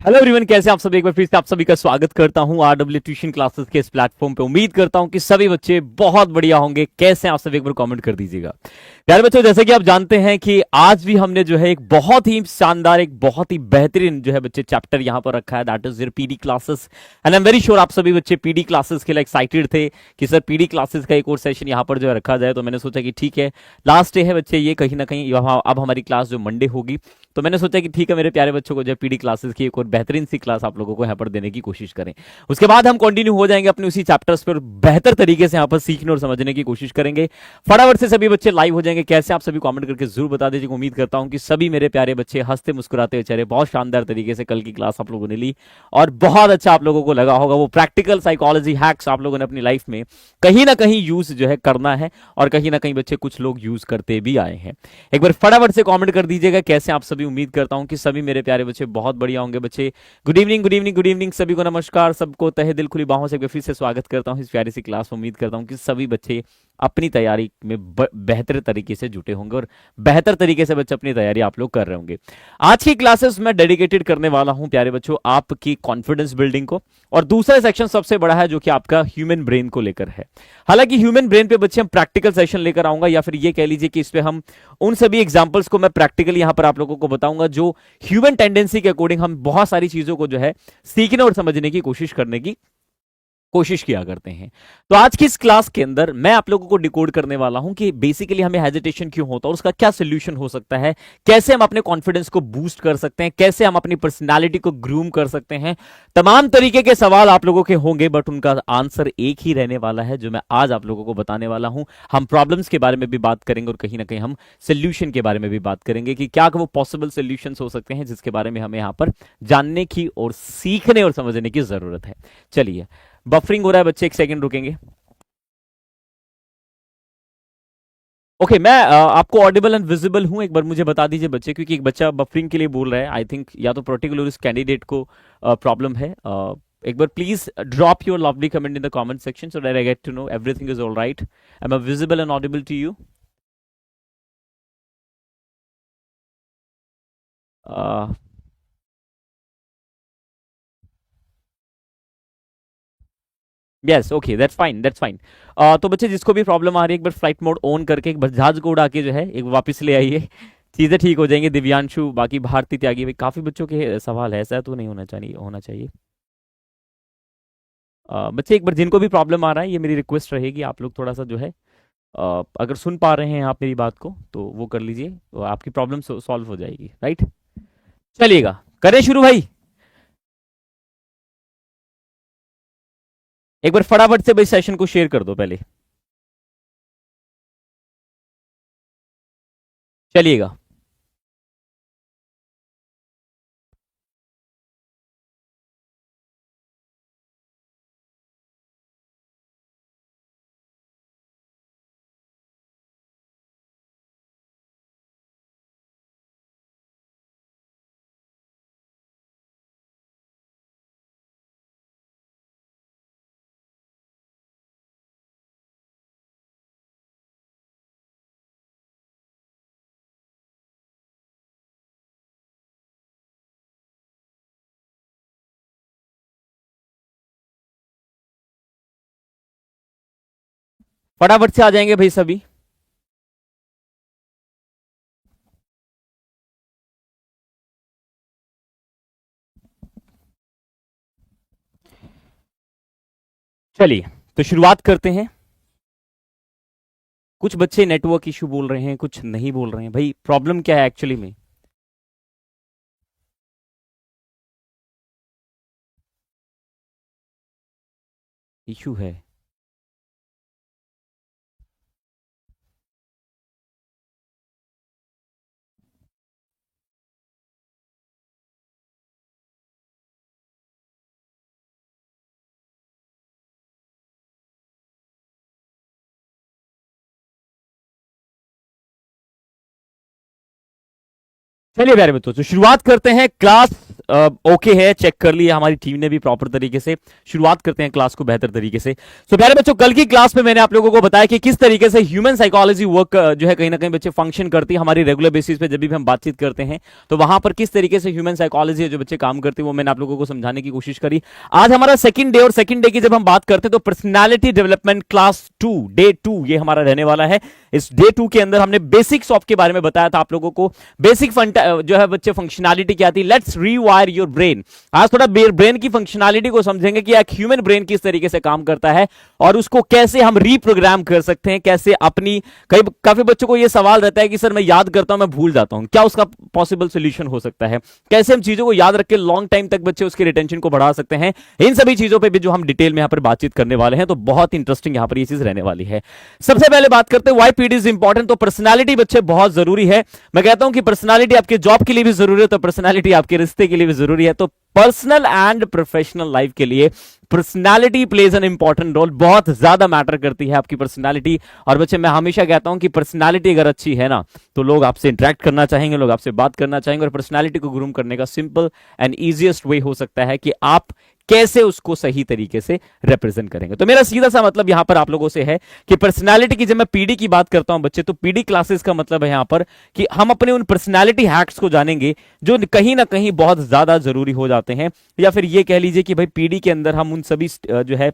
Hello everyone, कैसे आप सभी। एक बार फिर से आप सभी का स्वागत करता हूं आरडब्ल्यू ट्यूशन क्लासेस के इस प्लेटफॉर्म पे। उम्मीद करता हूं कि सभी बच्चे बहुत बढ़िया होंगे। कैसे हैं आप सभी, एक बार कमेंट कर दीजिएगा। प्यारे बच्चों, जैसे कि आप जानते हैं कि आज भी हमने जो है एक बहुत ही शानदार, एक बहुत ही बेहतरीन जो है बच्चे चैप्टर यहां पर रखा है, that is your PD classes. And I am very sure आप सभी बच्चे पीडी क्लासेस के लिए एक्साइटेड थे कि सर पीडी क्लासेस का एक और सेशन यहाँ पर जो है रखा जाए। तो मैंने सोचा कि ठीक है, लास्ट डे है बच्चे ये, कहीं ना कहीं अब हमारी क्लास जो मंडे होगी, तो मैंने सोचा कि ठीक है, मेरे प्यारे बच्चों को जो पीडी क्लासेस की एक और बेहतरीन सी क्लास आप लोगों को यहाँ पर देने की कोशिश करें। उसके बाद हम कंटिन्यू हो जाएंगे अपने उसी चैप्टर्स पर, बेहतर तरीके से यहाँ पर सीखने और समझने की कोशिश करेंगे। फटाफट से सभी बच्चे लाइव हो जाएंगे। कैसे आप सभी कमेंट करके जरूर बता दीजिए। उम्मीद करता हूं कि सभी मेरे प्यारे बच्चे हंसते मुस्कुराते हुए चेहरे, बहुत शानदार तरीके से कल की क्लास आप लोगों ने ली और बहुत अच्छा आप लोगों को लगा होगा। वो प्रैक्टिकल साइकोलॉजी हैक्स आप लोगों ने अपनी लाइफ में कहीं ना कहीं यूज जो है करना है, और कहीं ना कहीं बच्चे कुछ लोग यूज करते भी आए हैं। एक बार फटाफट से कमेंट कर दीजिएगा कैसे आप सभी। उम्मीद करता हूं कि सभी मेरे प्यारे बच्चे बहुत बढ़िया होंगे। बच्चे good evening, good evening, good evening, सभी को नमस्कार, सबको तहे दिल खुली बाहों से फिर से स्वागत करता हूं इस प्यारी सी क्लास में। उम्मीद करता हूं कि सभी बच्चे अपनी तैयारी में बेहतर तरीके से जुटे होंगे और बेहतर तरीके से बच्चे अपनी तैयारी आप लोग कर रहे होंगे। आज की क्लासेस मैं डेडिकेटेड करने वाला हूं प्यारे बच्चों आपकी कॉन्फिडेंस बिल्डिंग को, और दूसरा सेक्शन सबसे बड़ा है जो कि आपका ह्यूमन ब्रेन को लेकर है। हालांकि ह्यूमन ब्रेन पे बच्चे हम प्रैक्टिकल सेशन लेकर आऊंगा, या फिर ये कह लीजिए कि इस पे हम उन सभी एग्जांपल्स को मैं प्रैक्टिकली यहां पर आप लोगों को बताऊंगा जो ह्यूमन टेंडेंसी के अकॉर्डिंग हम बहुत सारी चीजों को जो है सीखने और समझने की कोशिश करने की कोशिश किया करते हैं। तो आज की इस क्लास के अंदर मैं आप लोगों को डिकोड करने वाला हूं कि बेसिकली हमें हेजिटेशन क्यों होता है और उसका क्या सोल्यूशन हो सकता है, कैसे हम अपने कॉन्फिडेंस को बूस्ट कर सकते हैं, कैसे हम अपनी पर्सनालिटी को ग्रूम कर सकते हैं। तमाम तरीके के सवाल आप लोगों के होंगे, बट उनका आंसर एक ही रहने वाला है जो मैं आज आप लोगों को बताने वाला हूं। हम प्रॉब्लम्स के बारे में भी बात करेंगे और कहीं ना कहीं हम सोल्यूशन के बारे में भी बात करेंगे कि क्या वो पॉसिबल सोल्यूशन हो सकते हैं जिसके बारे में हमें यहां पर जानने की और सीखने और समझने की जरूरत है। चलिए, बफरिंग हो रहा है बच्चे, एक सेकंड रुकेंगे। ओके, मैं आपको ऑडिबल एंड विजिबल हूं, एक बार मुझे बता दीजिए बच्चे, क्योंकि एक बच्चा बफरिंग के लिए बोल रहा है। आई थिंक या तो पर्टिकुलर उस कैंडिडेट को प्रॉब्लम है। एक बार please drop your lovely comment in the comment section so that I get to know everything is all right. Am I visible and audible to you? Yes, okay, that's fine, that's fine. तो बच्चे जिसको भी problem आ रही है, एक बार flight mode on करके एक बार जहाज को उड़ा के जो है एक वापस ले आइए। चीजें ठीक हो जाएंगी। दिव्यांशु, बाकी भारती, त्यागी, भाई काफी बच्चों के सवाल है, ऐसा तो नहीं होना चाहिए। बच्चे एक बार जिनको भी प्रॉब्लम आ रहा है, ये मेरी रिक्वेस्ट रहेगी, आप लोग थोड़ा सा जो है अगर सुन पा रहे हैं आप मेरी बात को तो वो कर लीजिए, तो आपकी प्रॉब्लम सॉल्व हो जाएगी, राइट। चलिएगा, करें शुरू भाई। एक बार फटाफट से भाई सेशन को शेयर कर दो पहले। चलिएगा। फटाफट से आ जाएंगे भाई सभी। चलिए, तो शुरुआत करते हैं। कुछ बच्चे नेटवर्क इशू बोल रहे हैं, कुछ नहीं बोल रहे हैं। भाई प्रॉब्लम क्या है एक्चुअली में? इशू है? चलिए प्यारे मित्रों, तो शुरुआत करते हैं क्लास ओके है, चेक कर लिया हमारी टीम ने भी प्रॉपर तरीके से। शुरुआत करते हैं क्लास को बेहतर तरीके से। तो प्यारे बच्चों, कल की क्लास में मैंने आप लोगों को बताया कि किस तरीके से ह्यूमन साइकोलॉजी वर्क जो है कहीं ना कहीं बच्चे फंक्शन करती है हमारी रेगुलर बेसिस पे। जब भी हम बातचीत करते हैं तो वहां पर किस तरीके से ह्यूमन साइकोलॉजी है जो बच्चे काम करते हैं, वो मैंने आप लोगों को समझाने की कोशिश करी। आज हमारा सेकंड डे, और सेकंड डे की जब हम बात करते हैं तो पर्सनालिटी डेवलपमेंट क्लास 2 डे 2 ये हमारा रहने वाला है। इस डे 2 के अंदर हमने बेसिक्स ऑफ के बारे में बताया था आप लोगों को। बेसिक जो है बच्चे फंक्शनैलिटी क्या थी। Let's रीवायर your brain. आज थोड़ा ब्रेन की फंक्शनैलिटी को समझेंगे कि एक ह्यूमन ब्रेन किस तरीके से काम करता है और उसको कैसे हम रीप्रोग्राम कर सकते हैं। कैसे अपनी काफी बच्चों को यह सवाल रहता है कि सर मैं याद करता हूं मैं भूल जाता हूं, क्या उसका पॉसिबल सोल्यूशन हो सकता है। कैसे हम चीजों को याद रख के लॉन्ग टाइम तक बच्चे उसके रिटेंशन को बढ़ा सकते हैं। इन सभी चीजों पर भी जो हम डिटेल में यहां पर बातचीत करने वाले हैं, तो बहुत इंटरेस्टिंग यहां पर ये चीज रहने वाली है। सबसे पहले बात करते हैं व्हाई पीडी इज इंपॉर्टेंट। तो पर्सनालिटी बच्चे बहुत जरूरी है। मैं कहता हूं कि पर्सनालिटी आपके जॉब के लिए भी जरूरी है, तो पर्सनालिटी आपके रिश्ते के लिए भी जरूरी है। तो पर्सनल एंड प्रोफेशनल लाइफ के लिए personality plays an important role. बहुत ज्यादा मैटर करती है आपकी पर्सनालिटी। और बच्चे मैं हमेशा कहता हूं कि पर्सनालिटी अगर अच्छी है ना, तो लोग आपसे इंटरेक्ट करना चाहेंगे, लोग आपसे बात करना चाहेंगे। और पर्सनालिटी को ग्रूम करने का सिंपल एंड इजीएस्ट वे हो सकता है कि आप कैसे उसको सही तरीके से रिप्रेजेंट करेंगे। तो मेरा सीधा सा मतलब यहां पर आप लोगों से है कि पर्सनालिटी की जब मैं पीडी की बात करता हूं बच्चे, तो पीडी क्लासेस का मतलब है यहां पर कि हम अपने उन पर्सनालिटी हैक्स को जानेंगे जो कहीं ना कहीं बहुत ज्यादा जरूरी हो जाते हैं। या फिर ये कह लीजिए कि भाई पीडी के अंदर हम उन सभी जो है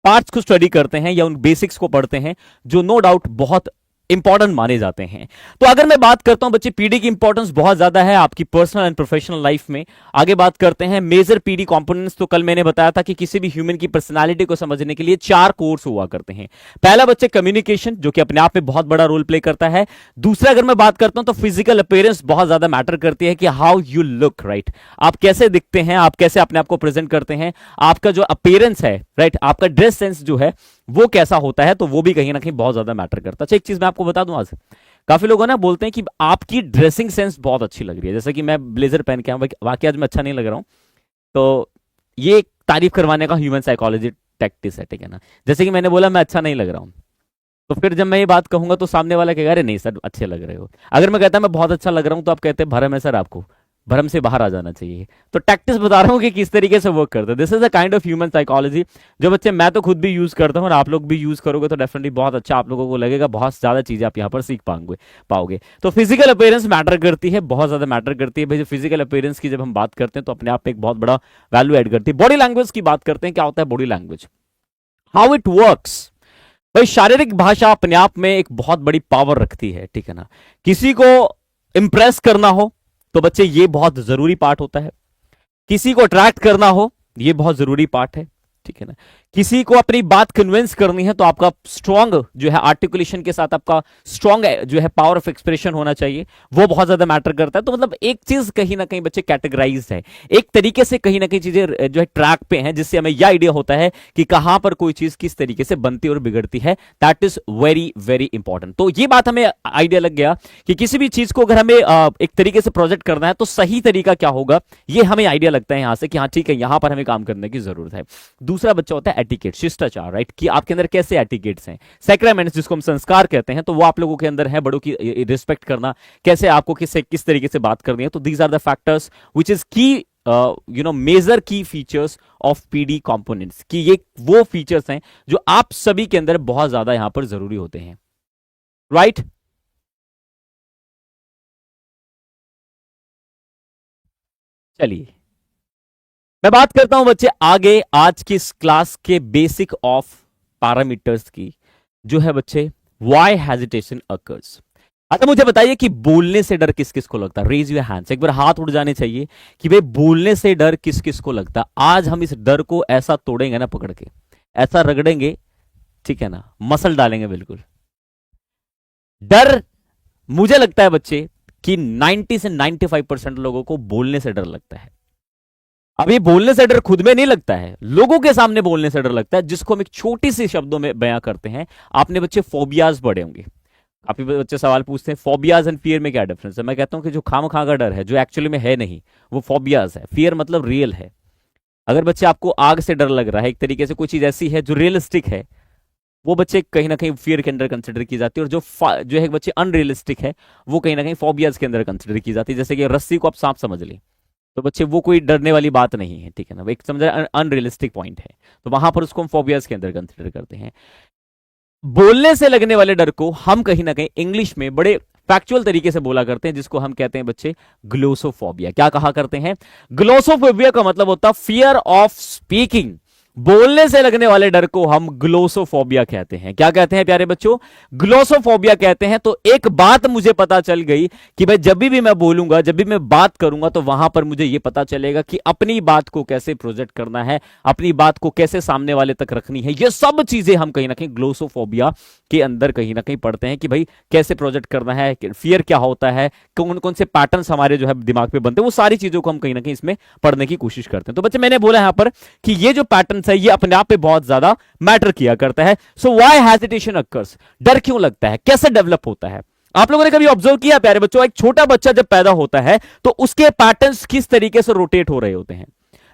पार्ट्स को स्टडी करते हैं या उन बेसिक्स को पढ़ते हैं जो नो डाउट बहुत इंपॉर्टेंट माने जाते हैं। तो अगर मैं बात करता हूं बच्चे, पीडी की इंपॉर्टेंस बहुत ज्यादा है आपकी पर्सनल एंड प्रोफेशनल लाइफ में। आगे बात करते हैं मेजर पीडी कंपोनेंट्स। तो कल मैंने बताया था कि किसी भी ह्यूमन की पर्सनालिटी को समझने के लिए 4 कोर्स हुआ करते हैं। पहला बच्चे कम्युनिकेशन, जो कि अपने आप में बहुत बड़ा रोल प्ले करता है। दूसरा अगर मैं बात करता हूं तो फिजिकल अपीयरेंस बहुत ज्यादा मैटर करती है कि हाउ यू लुक, राइट, आप कैसे दिखते हैं, आप कैसे अपने आप को प्रेजेंट करते हैं, आपका जो अपीयरेंस है, राइट, आपका ड्रेस सेंस जो है वो कैसा होता है, तो वो भी कहीं ना कहीं बहुत ज्यादा मैटर करता है। अच्छा, एक चीज मैं आपको बता दूं, आज काफी लोग ना बोलते हैं कि आपकी ड्रेसिंग सेंस बहुत अच्छी लग रही है। जैसे कि मैं ब्लेजर पहन के आऊं, वाकई आज मैं अच्छा नहीं लग रहा हूं, तो ये तारीफ करवाने का ह्यूमन साइकोलॉजी टैक्टिस है, ठीक है ना। जैसे कि मैंने बोला मैं अच्छा नहीं लग रहा हूं, तो फिर जब मैं ये बात कहूंगा तो सामने वाला कहेगा अरे नहीं सर अच्छे लग रहे हो। अगर मैं कहता मैं बहुत अच्छा लग रहा हूं, तो आप कहते हैं भरम है सर, आपको भरम से बाहर आ जाना चाहिए। तो टैक्टिस बता रहा हूं कि किस तरीके से वर्क करते हैं। This is a kind of human psychology जो बच्चे मैं तो खुद भी यूज करता हूं और आप लोग भी यूज करोगे तो डेफिनेटली बहुत अच्छा आप लोगों को लगेगा। बहुत ज्यादा चीजें आप यहां पर सीख पाओगे। तो फिजिकल अपीयरेंस मैटर करती है, बहुत ज्यादा मैटर करती है। भाई फिजिकल अपीयरेंस की जब हम बात करते हैं तो अपने आप में एक बहुत बड़ा वैल्यू एड करती है। बॉडी लैंग्वेज की बात करते हैं, क्या होता है body language, how it works. भाई शारीरिक भाषा अपने आप में एक बहुत बड़ी पावर रखती है, ठीक है ना। किसी को इंप्रेस करना हो तो बच्चे ये बहुत जरूरी पार्ट होता है। किसी को अट्रैक्ट करना हो ये बहुत जरूरी पार्ट है, ठीक है ना। किसी को अपनी बात कन्विंस करनी है तो आपका स्ट्रॉन्ग जो है आर्टिकुलेशन के साथ आपका स्ट्रॉन्ग जो है पावर ऑफ एक्सप्रेशन होना चाहिए, वो बहुत ज्यादा मैटर करता है। तो मतलब एक चीज कहीं ना कहीं बच्चे कैटेगराइज है, एक तरीके से कहीं ना कहीं चीजें जो है ट्रैक पे हैं, जिससे हमें यह आइडिया होता है कि कहां पर कोई चीज किस तरीके से बनती और बिगड़ती है। That is very very important. तो ये बात हमें आइडिया लग गया कि किसी भी चीज को अगर हमें एक तरीके से प्रोजेक्ट करना है तो सही तरीका क्या होगा, ये हमें आइडिया लगता है यहां से कि हाँ ठीक है यहां पर हमें काम करने की जरूरत है। दूसरा बच्चा होता है एटिकेट, शिष्टाचार, राइट, कि आपके अंदर कैसे एटिकेट्स हैं। सैक्रामेंट्स जिसको हम संस्कार कहते हैं, तो वो आप लोगों के अंदर है, बड़ों की रिस्पेक्ट करना, कैसे आपको किस तरीके से बात करनी है। तो these are the factors which is key major key features of PD components, कि ये वो फीचर्स हैं जो आप सभी के अंदर बहुत ज्यादा यहां पर जरूरी होते हैं, राइट। चलिए मैं बात करता हूं बच्चे आगे आज की इस क्लास के बेसिक ऑफ पैरामीटर्स की, जो है बच्चे व्हाई हेजिटेशन अकर्स। अच्छा मुझे बताइए कि बोलने से डर किस किस को लगता है। रेज योर हैंड्स, एक बार हाथ उड़ जाने चाहिए कि भाई बोलने से डर किस किस को लगता है। आज हम इस डर को ऐसा तोड़ेंगे ना, पकड़ के ऐसा रगड़ेंगे, ठीक है ना, मसल डालेंगे बिल्कुल। डर, मुझे लगता है बच्चे कि 90 से 95% लोगों को बोलने से डर लगता है। अब ये बोलने से डर खुद में नहीं लगता है, लोगों के सामने बोलने से डर लगता है, जिसको हम एक छोटी सी शब्दों में बयां करते हैं। आपने बच्चे फोबियाज पढ़े होंगे, काफी बच्चे सवाल पूछते हैं फोबियाज एंड फियर में क्या डिफरेंस है। मैं कहता हूं कि जो खामखा का डर है, जो एक्चुअली में है नहीं, वो फोबियाज है। फियर मतलब रियल है। अगर बच्चे आपको आग से डर लग रहा है, एक तरीके से कोई चीज ऐसी है जो रियलिस्टिक है, वो बच्चे कहीं ना कहीं फियर के अंदर कंसिडर की जाती है। और जो है बच्चे अनरियलिस्टिक है, वो कहीं ना कहीं फोबियाज के अंदर कंसिडर की जाती है। जैसे कि रस्सी को आप सांप समझ लें, तो बच्चे वो कोई डरने वाली बात नहीं है, ठीक है ना, एक समझ अनरियलिस्टिक पॉइंट है, तो वहां पर उसको हम फोबियाज के अंदर कंसिडर करते हैं। बोलने से लगने वाले डर को हम कहीं ना कहीं इंग्लिश में बड़े फैक्चुअल तरीके से बोला करते हैं, जिसको हम कहते हैं बच्चे ग्लोसोफोबिया। क्या कहा करते हैं? ग्लोसोफोबिया का मतलब होता है फियर ऑफ स्पीकिंग। बोलने से लगने वाले डर को हम ग्लोसोफोबिया कहते हैं। क्या कहते हैं प्यारे बच्चों? ग्लोसोफोबिया कहते हैं। तो एक बात मुझे पता चल गई कि भाई जब भी मैं बोलूंगा, जब भी मैं बात करूंगा, तो वहां पर मुझे यह पता चलेगा कि अपनी बात को कैसे प्रोजेक्ट करना है, अपनी बात को कैसे सामने वाले तक रखनी है। ये सब चीजें हम कहीं ना कहीं ग्लोसोफोबिया के अंदर कहीं ना कहीं पढ़ते हैं कि भाई कैसे प्रोजेक्ट करना है, फियर क्या होता है, कौन कौन से पैटर्न्स हमारे जो है दिमाग पे बनते हैं, वो सारी चीजों को हम कहीं ना कहीं इसमें पढ़ने की कोशिश करते हैं। तो बच्चे मैंने बोला यहां पर कि ये जो पैटर्न है ये अपने आप पे बहुत ज्यादा मैटर किया करता है। सो व्हाई हेजिटेशन अकर्स, डर क्यों लगता है, कैसे डेवलप होता है? आप लोगों ने कभी ऑब्जर्व किया प्यारे बच्चों, एक छोटा बच्चा जब पैदा होता है तो उसके पैटर्न्स किस तरीके से रोटेट हो रहे होते हैं?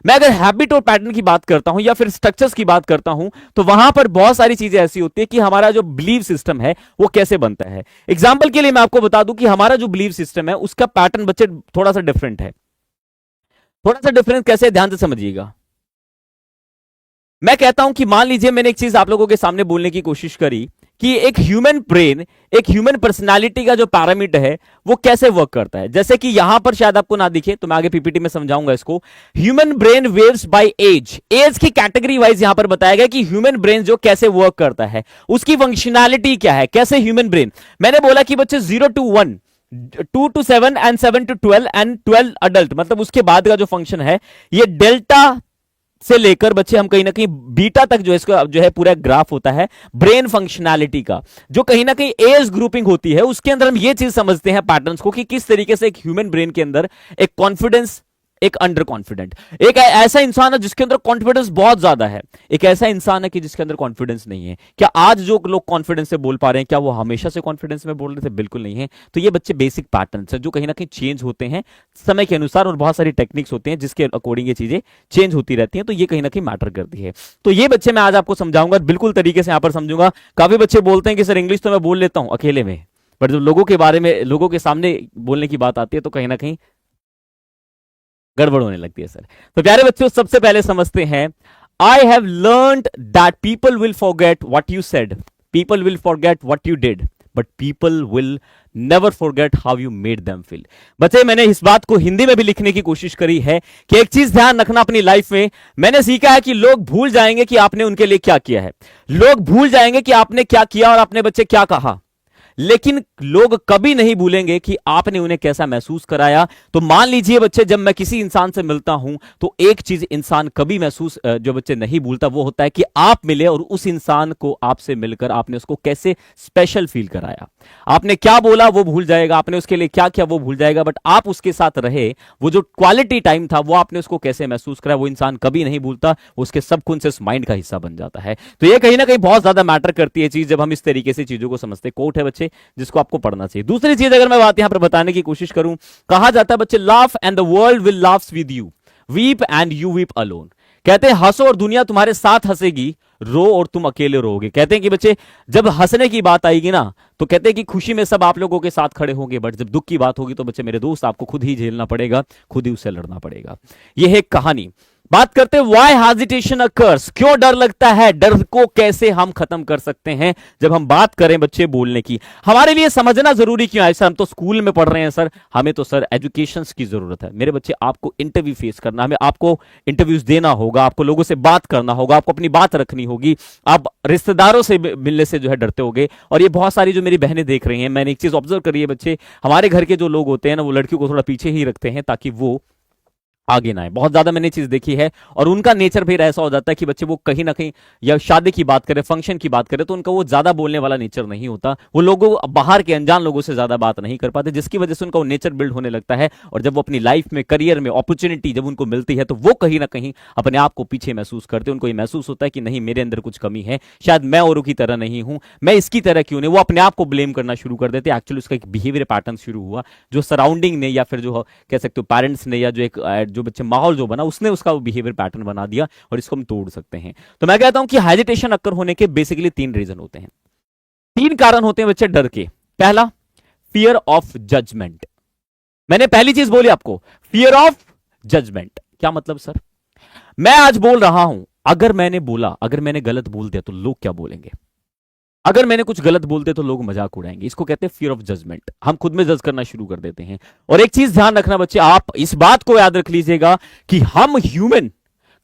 मैं अगर हैबिट और पैटर्न की बात करता हूं या फिर स्ट्रक्चर्स की बात करता हूं, तो वहां पर बहुत सारी चीजें ऐसी होती है कि हमारा जो बिलीव सिस्टम है वो कैसे बनता है। एग्जाम्पल के लिए मैं आपको बता दूं कि हमारा जो बिलीव सिस्टम है उसका पैटर्न बच्चे थोड़ा सा डिफरेंट है। थोड़ा सा डिफरेंस कैसे, ध्यान से समझिएगा। मैं कहता हूं कि मान लीजिए मैंने एक चीज आप लोगों के सामने बोलने की कोशिश करी कि एक ह्यूमन ब्रेन, एक ह्यूमन पर्सनालिटी का जो पैरामीटर है वो कैसे वर्क करता है। जैसे कि यहां पर शायद आपको ना दिखे तो मैं आगे पीपीटी में समझाऊंगा इसको। Human brain waves by age, age की कैटेगरी वाइज यहां पर बताया गया कि ह्यूमन ब्रेन जो कैसे वर्क करता है, उसकी फंक्शनैलिटी क्या है, कैसे ह्यूमन ब्रेन। मैंने बोला कि बच्चे 0 to 1, 2 to 7 and 7 to 12 and 12 adult, मतलब उसके बाद का जो फंक्शन है ये डेल्टा से लेकर बच्चे हम कहीं ना कहीं बीटा तक जो इसका जो है पूरा ग्राफ होता है ब्रेन फंक्शनैलिटी का, जो कहीं ना कहीं एज ग्रुपिंग होती है। उसके अंदर हम ये चीज समझते हैं पैटर्न्स को कि किस तरीके से एक ह्यूमन ब्रेन के अंदर एक कॉन्फिडेंस, एक अंडर कॉन्फिडेंट, एक ऐसा इंसान है जिसके अंदर कॉन्फिडेंस बहुत ज्यादा है, एक ऐसा इंसान है कि जिसके अंदर कॉन्फिडेंस नहीं है। क्या आज जो लोग कॉन्फिडेंस से बोल पा रहे हैं, क्या वो हमेशा से कॉन्फिडेंस में बोल रहे थे? बिल्कुल नहीं है। तो ये बच्चे बेसिक पैटर्न्स है जो कहीं ना कहीं चेंज होते हैं समय के अनुसार, और बहुत सारी टेक्निक्स होती हैं जिसके अकॉर्डिंग ये चीजें चेंज होती रहती हैं। तो ये कहीं ना कहीं मैटर करती है। तो ये बच्चे मैं आज आपको समझाऊंगा, बिल्कुल तरीके से यहां पर समझूंगा। काफी बच्चे बोलते हैं कि सर इंग्लिश तो मैं बोल लेता हूं अकेले में, बट जब लोगों के बारे में, लोगों के सामने बोलने की बात आती है तो कहीं ना कहीं गड़बड़ होने लगती है सर। तो प्यारे बच्चों सबसे पहले समझते हैं, I have learned that people will forget what you said, people will forget what you did, but people will never forget how you made them feel. बच्चे मैंने इस बात को हिंदी में भी लिखने की कोशिश करी है कि एक चीज ध्यान रखना अपनी लाइफ में, मैंने सीखा है कि लोग भूल जाएंगे कि आपने उनके लिए क्या किया है, लोग भूल जाएंगे कि आपने क्या किया और आपने बच्चे क्या कहा, लेकिन लोग कभी नहीं भूलेंगे कि आपने उन्हें कैसा महसूस कराया। तो मान लीजिए बच्चे जब मैं किसी इंसान से मिलता हूं तो एक चीज इंसान कभी महसूस जो बच्चे नहीं भूलता वो होता है कि आप मिले और उस इंसान को आपसे मिलकर आपने उसको कैसे स्पेशल फील कराया। आपने क्या बोला वो भूल जाएगा, आपने उसके लिए क्या किया वो भूल जाएगा, बट आप उसके साथ रहे, वो जो क्वालिटी टाइम था वो आपने उसको कैसे महसूस कराया वो इंसान कभी नहीं भूलता, उसके सबकॉन्शियस माइंड का हिस्सा बन जाता है। तो ये कहीं ना कहीं बहुत ज्यादा मैटर करती है चीज जब हम इस तरीके से चीजों को समझते। कोट है बच्चे जिसको आपको पढ़ना चाहिए। दूसरी चीज अगर मैं बात यहां पर बताने की कोशिश करूं, कहा जाता है बच्चे laugh and the world will laughs with you, weep and you weep alone. कहते हैं हंसो और दुनिया तुम्हारे साथ हंसेगी, रो और तुम अकेले रोगे। कहते हैं कि बच्चे जब हंसने की बात आएगी ना तो कहते हैं कि खुशी में सब आप लोगों के साथ खड़े होंगे, बट जब दुख की बात होगी तो बच्चे मेरे दोस्त आपको खुद ही झेलना पड़ेगा, खुद ही उससे लड़ना पड़ेगा। यह है कहानी। बात करते हैं व्हाई हेजिटेशन अकर्स, क्यों डर लगता है, डर को कैसे हम खत्म कर सकते हैं। जब हम बात करें बच्चे बोलने की, हमारे लिए समझना जरूरी क्यों है सर, हम तो स्कूल में पढ़ रहे हैं सर, हमें तो सर एजुकेशन की जरूरत है। मेरे बच्चे आपको इंटरव्यू फेस करना, हमें आपको इंटरव्यूज देना होगा, आपको लोगों से बात करना होगा, आपको अपनी बात रखनी होगी। आप रिश्तेदारों से मिलने से जो है डरते होगे, और ये बहुत सारी जो मेरी बहनें देख रही हैं, मैंने एक चीज ऑब्जर्व करी है बच्चे, हमारे घर के जो लोग होते हैं ना वो लड़कियों को थोड़ा पीछे ही रखते हैं ताकि वो आगे ना है। बहुत ज्यादा मैंने चीज देखी है, और उनका नेचर फिर ऐसा हो जाता है कि बच्चे वो कहीं ना कहीं या शादी की बात करें, फंक्शन की बात करें, तो उनका वो ज्यादा बोलने वाला नेचर नहीं होता, वो लोगों बाहर के अनजान लोगों से ज्यादा बात नहीं कर पाते, जिसकी वजह से उनका वो नेचर बिल्ड होने लगता है। और जब वो अपनी लाइफ में, करियर में अपॉर्चुनिटी जब उनको मिलती है तो वो कहीं ना कहीं अपने आप को पीछे महसूस करते हैं। उनको ये महसूस होता है कि नहीं मेरे अंदर कुछ कमी है, शायद मैं औरों की तरह नहीं हूं, मैं इसकी तरह क्यों नहीं, वो अपने आप को ब्लेम करना शुरू कर देते हैं। एक्चुअली उसका एक बिहेवियर पैटर्न शुरू हुआ जो सराउंडिंग ने या फिर जो कह सकते हो पेरेंट्स ने या जो एक जो बच्चे माहौल जो उसने उसका बिहेवियर पैटर्न बना दिया, और इसको हम तोड़ सकते हैं। तो मैं कहता हूं कि हेजिटेशन अक्कर होने के बेसिकली 3 रीजन होते हैं, 3 कारण होते हैं बच्चे डर के। पहला, फियर ऑफ जजमेंट। मैंने पहली चीज बोली आपको, फियर ऑफ जजमेंट। क्या मतलब सर? मैं आज बोल रहा हूं, अगर मैंने बोला, अगर मैंने गलत बोल दिया तो लोग क्या बोलेंगे? अगर मैंने कुछ गलत बोल दिया तो लोग मजाक उड़ाएंगे। इसको कहते हैं फियर ऑफ जजमेंट। हम खुद में जज करना शुरू कर देते हैं। और एक चीज ध्यान रखना बच्चे, आप इस बात को याद रख लीजिएगा कि हम ह्यूमन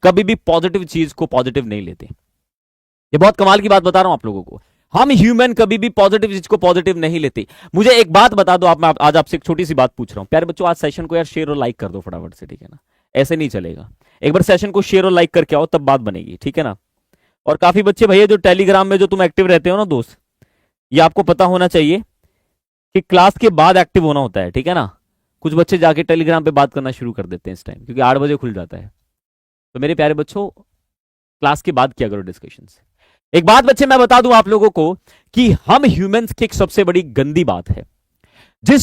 कभी भी पॉजिटिव चीज को पॉजिटिव नहीं लेते। ये बहुत कमाल की बात बता रहा हूं आप लोगों को। हम ह्यूमन कभी भी पॉजिटिव चीज को पॉजिटिव नहीं लेते। मुझे एक बात बता दो, मैं आज आपसे एक छोटी सी बात पूछ रहा हूं। प्यारे बच्चों, आज सेशन को यार शेयर और लाइक कर दो फटाफट से, ठीक है ना? ऐसे नहीं चलेगा। एक बार सेशन को शेयर और लाइक करके आओ, तब बात बनेगी, ठीक है ना? और काफी बच्चे भैया जो टेलीग्राम में जो तुम एक्टिव रहते हो ना दोस्त, ये आपको पता होना चाहिए कि क्लास के बाद एक्टिव होना होता है, ठीक है ना? कुछ बच्चे जाके टेलीग्राम पे बात करना शुरू कर देते हैं इस टाइम, क्योंकि 8 बजे खुल जाता है। तो मेरे प्यारे बच्चों, क्लास के बाद किया करो डिस्कशंस। एक बात बच्चे मैं बता दूं आप लोगों को कि हम ह्यूमंस की एक सबसे बड़ी गंदी बात है, जो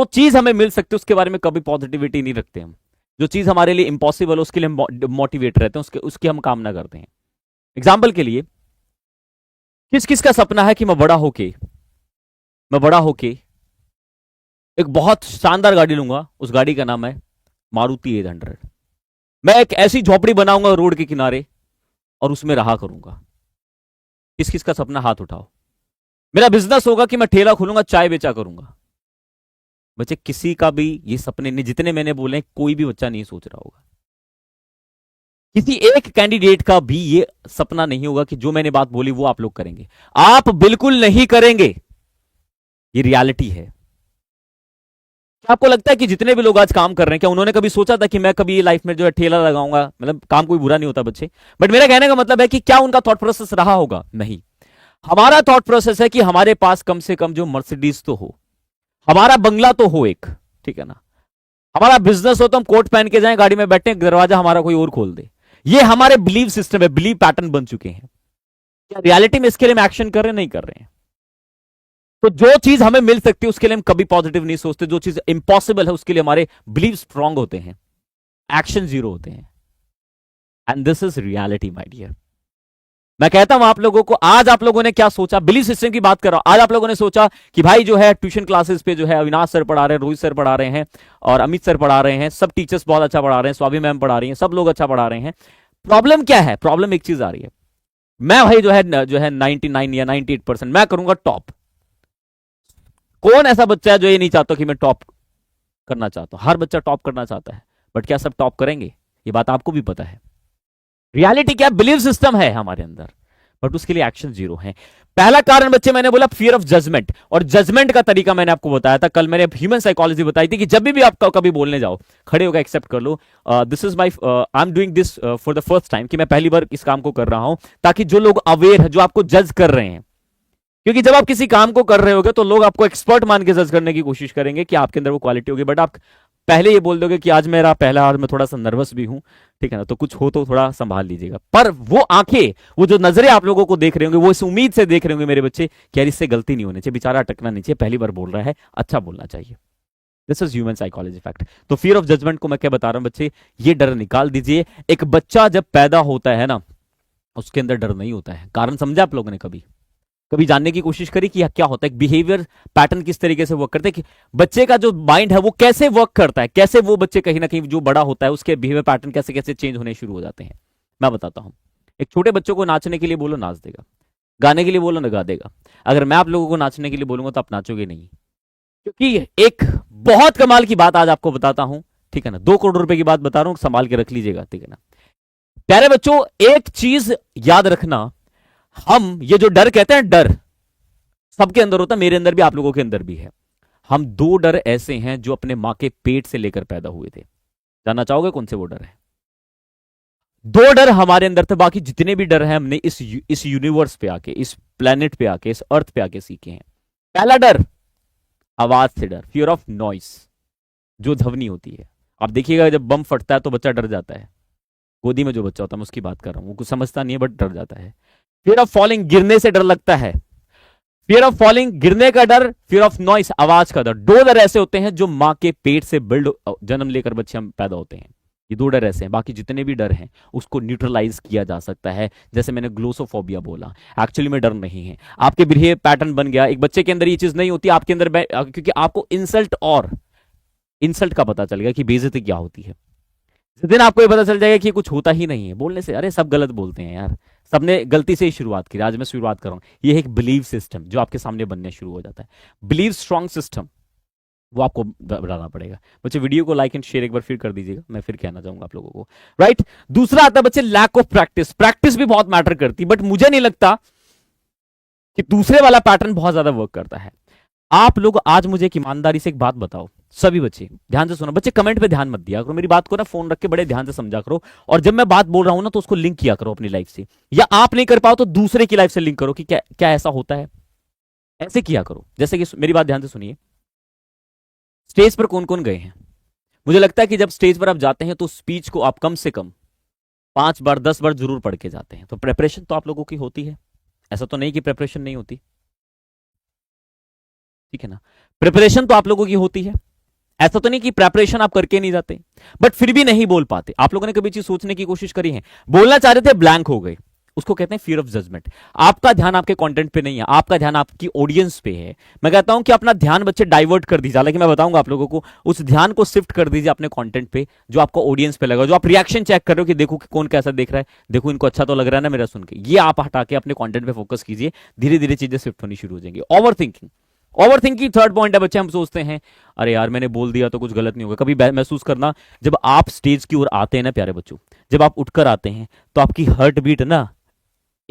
चीज हमें मिल सकती है उसके बारे में कभी पॉजिटिविटी नहीं रखते हम। जो चीज हमारे लिए इंपॉसिबल है उसके लिए मोटिवेट रहते हैं, उसकी हम कामना करते हैं। एग्जाम्पल के लिए, किस किस का सपना है कि मैं बड़ा होके एक बहुत शानदार गाड़ी लूंगा? उस गाड़ी का नाम है मारुति 800। मैं एक ऐसी झोपड़ी बनाऊंगा रोड के किनारे और उसमें रहा करूंगा। किस किस का सपना? हाथ उठाओ। मेरा बिजनेस होगा कि मैं ठेला खोलूंगा, चाय बेचा करूंगा। बच्चे किसी का भी ये सपने नहीं, जितने मैंने बोले कोई भी बच्चा नहीं सोच रहा होगा। किसी एक कैंडिडेट का भी ये सपना नहीं होगा कि जो मैंने बात बोली वो आप लोग करेंगे। आप बिल्कुल नहीं करेंगे, ये रियलिटी है। क्या आपको लगता है कि जितने भी लोग आज काम कर रहे हैं, क्या उन्होंने कभी सोचा था कि मैं कभी लाइफ में जो है ठेला लगाऊंगा? मतलब काम कोई बुरा नहीं होता बच्चे, बट मेरा कहने का मतलब है कि क्या उनका थॉट प्रोसेस रहा होगा? नहीं। हमारा थॉट प्रोसेस है कि हमारे पास कम से कम जो मर्सिडीज तो हो, हमारा बंगला तो हो एक, ठीक है ना? हमारा बिजनेस हो तो हम कोट पहन के जाएं, गाड़ी में बैठे, दरवाजा हमारा कोई और खोल दे। ये हमारे बिलीव सिस्टम है, बिलीव पैटर्न बन चुके हैं। क्या रियलिटी में इसके लिए हम एक्शन कर रहे हैं? नहीं कर रहे हैं। तो जो चीज हमें मिल सकती है उसके लिए हम कभी पॉजिटिव नहीं सोचते। जो चीज इंपॉसिबल है उसके लिए हमारे बिलीव स्ट्रांग होते हैं, एक्शन जीरो होते हैं। And this is reality my dear. मैं कहता हूं आप लोगों को, आज आप लोगों ने क्या सोचा? बिलीव सिस्टम की बात कर रहा हूं। आज आप लोगों ने सोचा कि भाई जो है ट्यूशन क्लासेस पे जो है अविनाश सर पढ़ा रहे हैं, रोहित सर पढ़ा रहे हैं और अमित सर पढ़ा रहे हैं, सब टीचर्स बहुत अच्छा पढ़ा रहे हैं, स्वाभी मैम पढ़ा रही हैं, सब लोग अच्छा पढ़ा रहे हैं। प्रॉब्लम क्या है? प्रॉब्लम एक चीज आ रही है, मैं भाई जो है 99 या 98% मैं करूंगा टॉप। कौन ऐसा बच्चा है जो ये नहीं चाहता कि मैं टॉप करना चाहता हूं? हर बच्चा टॉप करना चाहता है, बट क्या सब टॉप करेंगे? ये बात आपको भी पता है। रियलिटी क्या? बिलीव सिस्टम है हमारे अंदर, बट उसके लिए एक्शन जीरो है। पहला कारण बच्चे मैंने बोला फियर ऑफ जजमेंट, और जजमेंट का तरीका मैंने आपको बताया था कल। मैंने ह्यूमन साइकोलॉजी बताई थी कि जब भी आप कभी बोलने जाओ, खड़े होकर एक्सेप्ट कर लो, this is my, I am doing this for the first time, कि मैं पहली बार इस काम को कर रहा हूं, ताकि जो लोग अवेयर है, जो आपको जज कर रहे हैं, क्योंकि जब आप किसी काम को कर रहे होगे तो लोग आपको एक्सपर्ट मान के जज करने की कोशिश करेंगे कि आपके अंदर वो क्वालिटी होगी, बट आप पहले ये बोल दोगे कि आज मेरा पहला, आज मैं थोड़ा सा नर्वस भी हूं, ठीक है ना, तो कुछ हो तो थोड़ा संभाल लीजिएगा। पर वो आंखें, वो जो नजरें आप लोगों को देख रहे होंगे, वो इस उम्मीद से देख रहे होंगे मेरे बच्चे कि यार इससे गलती नहीं होनी चाहिए, बेचारा अटकना नहीं चाहिए, पहली बार बोल रहा है, अच्छा बोलना चाहिए। This is human psychology fact. तो फियर ऑफ जजमेंट को मैं क्या बता रहा हूं बच्चे, ये डर निकाल दीजिए। एक बच्चा जब पैदा होता है ना, उसके अंदर डर नहीं होता है। कारण समझा आप लोगों ने? कभी जानने की कोशिश करी कि क्या होता है, बिहेवियर पैटर्न किस तरीके से वर्क करते हैं, कि बच्चे का जो माइंड है वो कैसे वर्क करता है, कैसे वो बच्चे कहीं ना कहीं जो बड़ा होता है उसके बिहेवियर पैटर्न कैसे कैसे चेंज होने शुरू हो जाते हैं। मैं बताता हूं। एक छोटे बच्चों को नाचने के लिए बोलो, नाच देगा। गाने के लिए बोलो ना, गा देगा। अगर मैं आप लोगों को नाचने के लिए बोलूंगा तो आप नाचोगे नहीं, क्योंकि एक बहुत कमाल की बात आज आपको बताता हूं, ठीक है ना? 2 करोड़ रुपए की बात बता रहा हूं, संभाल के रख लीजिएगा, ठीक है ना? प्यारे बच्चों, एक चीज याद रखना, हम ये जो डर कहते हैं, डर सबके अंदर होता है, मेरे अंदर भी, आप लोगों के अंदर भी है। हम 2 डर ऐसे हैं जो अपने मां के पेट से लेकर पैदा हुए थे। जानना चाहोगे कौन से वो डर है? 2 डर हमारे अंदर थे, बाकी जितने भी डर हैं हमने इस यूनिवर्स पे आके, इस प्लेनेट पे आके, इस अर्थ पे आके सीखे हैं। पहला डर, आवाज से डर, फियर ऑफ नॉइस, जो ध्वनि होती है। आप देखिएगा जब बम फटता है तो बच्चा डर जाता है। गोदी में जो बच्चा होता है, मैं उसकी बात कर रहा हूं, वो कुछ समझता नहीं है बट डर जाता है। फियर ऑफ फॉलिंग, गिरने से डर लगता है। फियर ऑफ फॉलिंग, गिरने का डर। फियर ऑफ नॉइस, आवाज का डर। 2 डर ऐसे होते हैं जो मां के पेट से जन्म लेकर बच्चे हम पैदा होते हैं। ये 2 डर ऐसे हैं, बाकी जितने भी डर हैं उसको न्यूट्रलाइज किया जा सकता है। जैसे मैंने ग्लोसोफोबिया बोला, एक्चुअली में डर नहीं है, आपके बिहेवियर पैटर्न बन गया। एक बच्चे के अंदर ये चीज नहीं होती, आपके अंदर क्योंकि आपको इंसल्ट का पता चल गया कि बेइज्जती क्या होती है। जिस दिन आपको ये पता चल जाएगा कि कुछ होता ही नहीं है बोलने से, अरे सब गलत बोलते हैं यार, सबने गलती से ही शुरुआत की, आज मैं शुरुआत कर रहा हूं, ये एक बिलीव सिस्टम जो आपके सामने बनने शुरू हो जाता है, बिलीव स्ट्रॉन्ग सिस्टम, वो आपको बनाना पड़ेगा। बच्चे वीडियो को लाइक एंड शेयर एक बार फिर कर दीजिएगा, मैं फिर कहना चाहूंगा आप लोगों को, राइट। दूसरा आता है बच्चे लैक ऑफ प्रैक्टिस, प्रैक्टिस भी बहुत मैटर करती है, बट मुझे नहीं लगता कि दूसरे वाला पैटर्न बहुत ज्यादा वर्क करता है। आप लोग आज मुझे एक ईमानदारी से एक बात बताओ, सभी बच्चे ध्यान से सुनो, बच्चे कमेंट पे ध्यान मत दिया करो, मेरी बात को ना फोन रख के बड़े ध्यान से समझा करो, और जब मैं बात बोल रहा हूं ना तो उसको लिंक किया करो अपनी लाइफ से, या आप नहीं कर पाओ तो दूसरे की लाइफ से लिंक करो कि क्या क्या ऐसा होता है, ऐसे किया करो। जैसे कि मेरी बात ध्यान से सुनिए, स्टेज पर कौन कौन गए हैं? मुझे लगता है कि जब स्टेज पर आप जाते हैं तो स्पीच को आप कम से कम 5 बार 10 बार जरूर पढ़ के जाते हैं, तो प्रेपरेशन तो आप लोगों की होती है, ऐसा तो नहीं कि प्रेपरेशन नहीं होती, ठीक है ना, प्रिपरेशन तो आप लोगों की होती है, ऐसा तो नहीं कि प्रेपरेशन आप करके नहीं जाते, बट फिर भी नहीं बोल पाते। आप लोगों ने कभी चीज सोचने की कोशिश करी है, बोलना चाह रहे थे ब्लैंक हो गए, उसको कहते हैं फियर ऑफ जजमेंट। आपका ध्यान आपके कंटेंट पे नहीं है, आपका ध्यान आपकी ऑडियंस पे है। मैं कहता हूं कि अपना ध्यान बच्चे डाइवर्ट कर दीजिए, हालांकि मैं बताऊंगा आप लोगों को, उस ध्यान को शिफ्ट कर दीजिए अपने कंटेंट पे, जो आपको ऑडियंस पे लगा, जो आप रिएक्शन चेक कर रहे हो कि देखो कि कौन कैसा देख रहा है, देखो इनको अच्छा तो लग रहा है ना मेरा सुन के, ये आप हटा के अपने कंटेंट पे फोकस कीजिए, धीरे धीरे चीजें शिफ्ट होनी शुरू हो जाएंगी। Over thinking, over thinking third point है बच्चे, हम सोचते हैं अरे यार मैंने बोल दिया तो कुछ गलत नहीं होगा। कभी महसूस करना, जब आप स्टेज की ओर आते हैं ना प्यारे बच्चों, जब आप उठकर आते हैं तो आपकी हार्ट बीट ना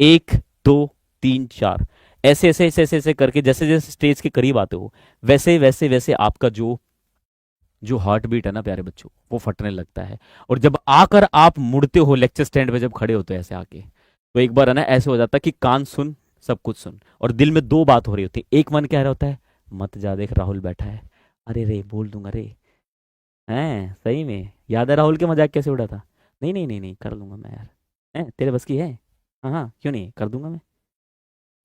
1 2 3 4 ऐसे ऐसे ऐसे ऐसे ऐसे करके, जैसे जैसे स्टेज के करीब आते हो वैसे वैसे वैसे आपका जो जो हार्ट बीट है ना प्यारे बच्चों, वो फटने लगता है। और जब आकर आप मुड़ते हो लेक्चर स्टैंड पे, जब खड़े होते हो ऐसे आके, तो एक बार है ना ऐसे हो जाता है कि कान सुन सब कुछ सुन, और दिल में दो बात हो रही होती है। एक मन कह रहा होता है मत जा देख राहुल बैठा है, अरे रे बोल दूंगा रे, हैं सही में याद है राहुल के मजाक कैसे उड़ा था, नहीं नहीं नहीं नहीं कर लूंगा मैं यार, हैं तेरे बस की है, हाँ हाँ क्यों नहीं कर दूंगा मैं।